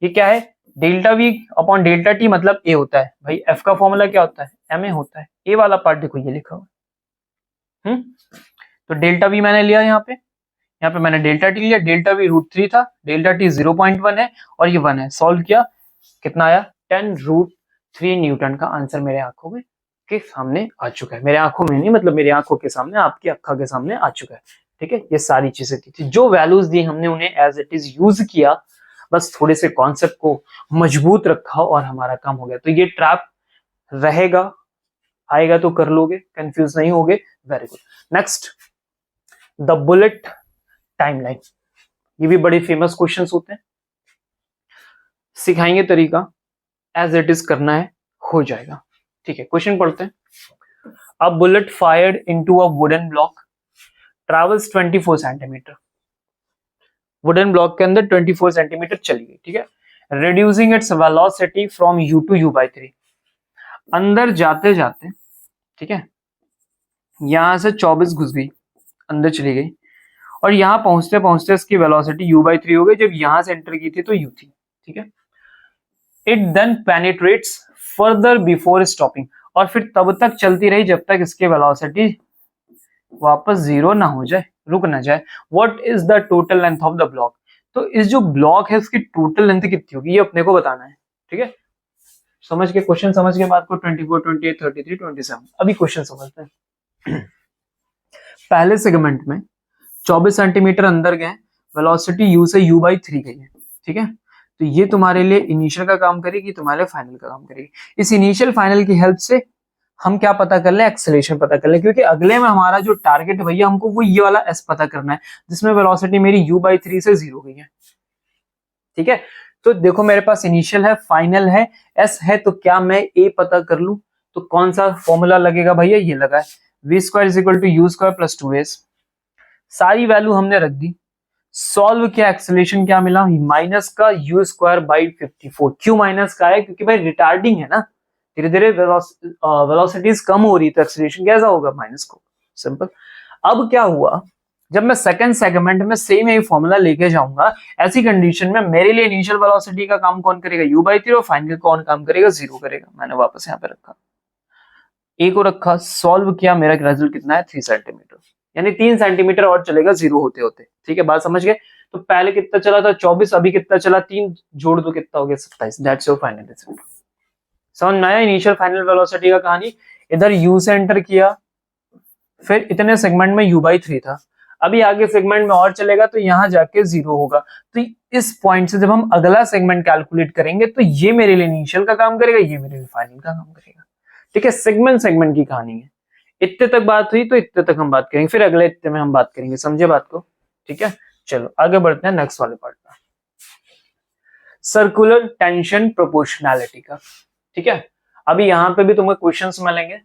ये क्या है? Delta v upon delta t मतलब a होता है। भाई F का फॉर्मूला क्या होता है? ma होता है। a वाला पार्ट देखो ये लिखा हुआ। तो डेल्टा v मैंने लिया, यहाँ पे मैंने डेल्टा t लिया, डेल्टा v √3 था, डेल्टा t 0.1 है और ये 1 है। सॉल्व किया, कितना आया? 10√3 न्यूटन का आंसर मेरे आंखों में के सामने आ चुका है। मेरे आंखों में नहीं, मतलब मेरी आंखों के सामने, आपकी अक्खा के सामने आ चुका है। ठीक है, ये सारी चीजें थी, जो वैल्यूज दी हमने उन्हें एज इट इज यूज किया, बस थोड़े से कॉन्सेप्ट को मजबूत रखा और हमारा काम हो गया। तो ये ट्रैप रहेगा, आएगा तो कर लोगे, कंफ्यूज नहीं होगे। Very good. Next, the bullet timeline, ये भी बड़े फेमस क्वेश्चंस होते हैं, सिखाएंगे तरीका, एज इट इज करना है, हो जाएगा। ठीक है, क्वेश्चन पढ़ते हैं। A bullet fired into a wooden block travels 24 centimetre, wooden block के अंदर 24 सेंटीमीटर चली गई। ठीक है, reducing its velocity from u to u/3, अंदर जाते जाते, ठीक है, यहां से 24 घुस गई, अंदर चली गई, और यहां पहुंचते पहुंचते इसकी वेलोसिटी u/3 हो गई। जब यहां से एंटर की थी तो u थी। ठीक है, it then penetrates further before stopping, और फिर तब तक चलती रही जब तक इसकी वेलोसिटी वापस जीरो ना हो जाए, रुक ना जाए। What is the total length of the block, तो इस जो ब्लॉक है उसकी टोटल लेंथ कितनी होगी ये अपने को बताना है। ठीक है, समझ के क्वेश्चन समझ के बाद को 24, 28, 33, 27। अभी क्वेश्चन समझते हैं। पहले सेगमेंट में 24 सेंटीमीटर अंदर गए, वेलोसिटी u से u/3 गई है। ठीक है, तो ये तुम्हारे लिए इनिशियल का काम करेगी, तुम्हारे लिए फाइनल का काम करेगी। इस इनिशियल फाइनल की हेल्प से हम क्या पता कर लें? एक्सेलरेशन पता कर लें, क्योंकि अगले में हमारा जो टारगेट है भैया, हमको वो ये वाला s पता करना है जिसमें वेलोसिटी मेरी u/3 से 0 गई है। ठीक है, तो देखो मेरे पास इनिशियल है, फाइनल है, s है, तो क्या मैं a पता कर लूं? तो कौन सा फॉर्मूला लगेगा भैया? ये लगा है, v² = u² + 2s। सारी वैल्यू हमने रख दी, सॉल्व किया, एक्सेलरेशन क्या मिला? माइनस का u²/54। क्यों माइनस का है? क्योंकि भाई रिटार्डिंग है ना, धीरे धीरे वेलोसिटीज कम हो रही, तो एक्सेलरेशन कैसा होगा? माइनस को। सिंपल। अब क्या हुआ, जब मैं सेकंड सेगमेंट में सेम यही फॉर्मूला लेके जाऊंगा, ऐसी कंडीशन में मेरे लिए इनिशियल वेलोसिटी का काम कौन करेगा? u/3, और फाइनल कौन काम करेगा? 0 करेगा। मैंने वापस यहाँ पे रखा, a को रखा, सॉल्व किया, मेरा रिजल्ट कितना है? 3 सेंटीमीटर, यानी 3 सेंटीमीटर और चलेगा 0 होते होते। ठीक है, बात समझ गए? तो पहले कितना चला था? 24, अभी कितना चला? 3 जोड़ दो, कितना हो गया? 27। That's your final result. समझ में आया इनिशियल फाइनल वेलोसिटी का कहानी? इधर u से एंटर किया, फिर इतने सेगमेंट में u/3 था, अभी आगे सेगमेंट में और चलेगा तो यहां जाके 0 होगा। तो इस पॉइंट से जब हम अगला सेगमेंट कैलकुलेट करेंगे तो ये मेरे लिए इनिशियल का काम करेगा, ये मेरे लिए फाइनल का काम करेगा। ठीक है, सेगमेंट की कहानी है। इतने तक बात हुई तो इतने तक हम बात करेंगे, फिर अगले इतने में हम बात करेंगे, समझे बात को? ठीक है, चलो आगे बढ़ते हैं नेक्स्ट वाले पार्ट में, सर्कुलर टेंशन प्रोपोर्शनैलिटी का। ठीक है, अभी यहाँ पे भी तुम्हें क्वेश्चंस मिलेंगे,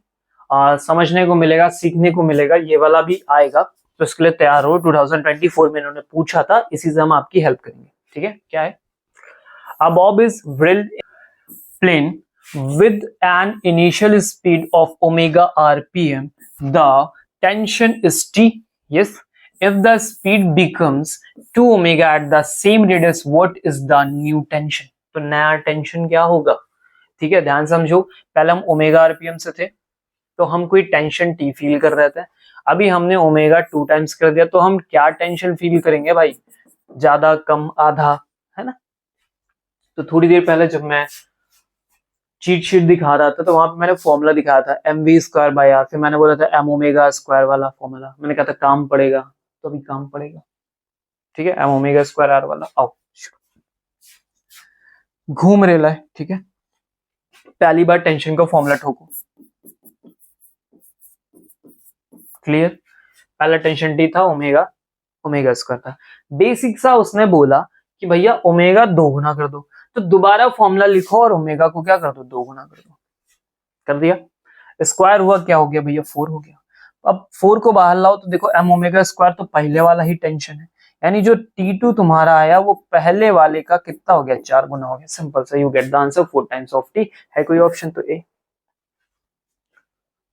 समझने को मिलेगा, सीखने को मिलेगा, ये वाला भी आएगा, तो इसके लिए तैयार हो। 2024 में इन्होंने पूछा था, इसी से हम आपकी हेल्प करेंगे। ठीक है, क्या है? A bob is whirled plane with an initial speed of omega rpm. The tension is T. Yes. If the speed becomes 2 omega at the same radius, what is the new tension? तो नया tension क्या होगा? ठीक है, ध्यान समझो। पहले हम ओमेगा आरपीएम से थे, तो हम कोई टेंशन टी फील कर रहे थे। अभी हमने ओमेगा 2 टाइम्स कर दिया, तो हम क्या टेंशन फील करेंगे भाई? ज्यादा, कम, आधा, है ना? तो थोड़ी देर पहले जब मैं चीट शीट दिखा रहा था तो वहां पे मैंने फॉर्मूला दिखाया था mv²/r, फिर मैंने बोला था m ओमेगा स्क्वायर वाला फॉर्मूला, मैंने कहा था काम पड़ेगा, तो अभी काम पड़ेगा। ठीक है, m ओमेगा स्क्वायर r वाला। आओ, घूम रेला है। ठीक है, पहली बार टेंशन का फॉर्मूला ठोको, क्लियर? पहला टेंशन टी था, ओमेगा स्क्वायर था। बेसिक सा उसने बोला कि भैया ओमेगा 2 गुना कर दो, तो दोबारा फॉर्मूला लिखो और ओमेगा को क्या कर दो? 2 गुना कर दो। कर दिया, स्क्वायर हुआ, क्या हो गया भैया? 4 हो गया। अब 4 को बाहर लाओ तो देखो m ओमेगा स्क्वायर तो पहले वाला ही टेंशन है, यानी जो T2 तुम्हारा आया वो पहले वाले का कितना हो गया? 4 गुना हो गया। सिंपल सा, you get the answer 4 times of T। है कोई ऑप्शन? तो ए।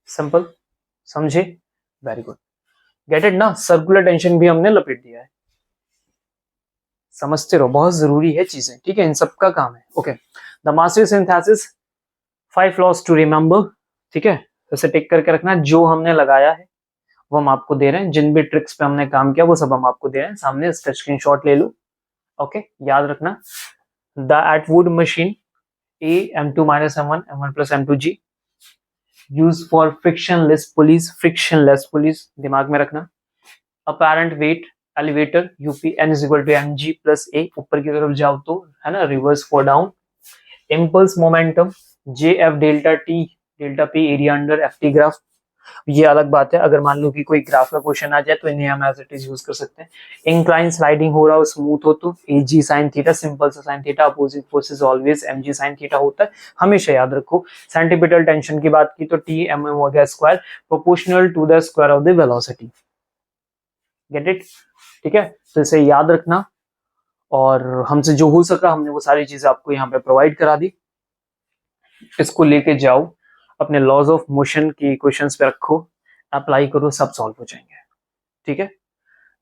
सिंपल, समझे? वेरी गुड, गेट इट ना? सर्कुलर टेंशन भी हमने लपेट दिया है, समझते रहो, बहुत जरूरी है चीजें। ठीक है, इन सबका काम है। Okay, the master synthesis 5 laws to remember. ठीक है, तो टिक करके रखना, जो हमने लगाया है वो हम आपको दे रहे हैं, जिन भी ट्रिक्स पे हमने काम किया वो सब हम आपको दे रहे हैं, सामने इसका स्क्रीनशॉट ले लो। ओके, याद रखना, the Atwood machine A M2 - M1 M1 + M2G use for frictionless pulleys, दिमाग में रखना। Apparent weight elevator UP n = mg + a, ऊपर की तरफ जाओ तो, है ना, reverse for down. Impulse momentum JF delta p area under FT graph. ये अलग बात है, अगर मान लो कि कोई ग्राफ का क्वेश्चन आ जाए तो इन्हें हम एज इट इज यूज कर सकते हैं। इंक्लाइन स्लाइडिंग हो रहा हो, स्मूथ हो, तो AG sin थीटा, सिंपल सा sin theta, opposite forces always mg sin theta होता है, हमेशा याद रखो। सेंटीपिटल टेंशन की बात की तो T mm हो गया square, proportional to the square of the velocity. Get it? ठीक है, तो इसे याद रखना, और हमसे जो हो सका हमने वो सारी चीजें आपको यहाँ पे प्रोवाइड करा दी। इसको लेके जाओ, अपने लॉज ऑफ मोशन की क्वेश्चंस पे रखो, अप्लाई करो, सब सॉल्व हो जाएंगे। ठीक है,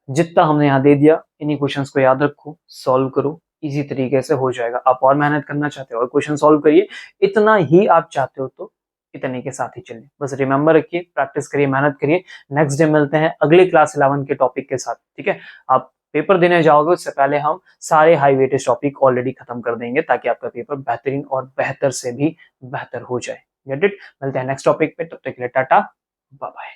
जितना हमने यहाँ दे दिया इन्हीं क्वेश्चंस को याद रखो, सॉल्व करो, इजी तरीके से हो जाएगा। आप और मेहनत करना चाहते हो और क्वेश्चन सॉल्व करिए, इतना ही आप चाहते हो तो इतने के साथ ही चलिए। बस रिमेंबर रखिए, प्रैक्टिस करिए, मेहनत करिए। नेक्स्ट डे मिलते हैं अगले क्लास 11 के टॉपिक के साथ। ठीक है, आप पेपर देने जाओगे उससे पहले हम सारे हाई वेटेज टॉपिक ऑलरेडी खत्म कर देंगे, ताकि आपका पेपर बेहतरीन और बेहतर से भी बेहतर हो जाए। Get it? मिलते हैं नेक्स्ट टॉपिक पे, तब तक के लिए टाटा, बाय बाय।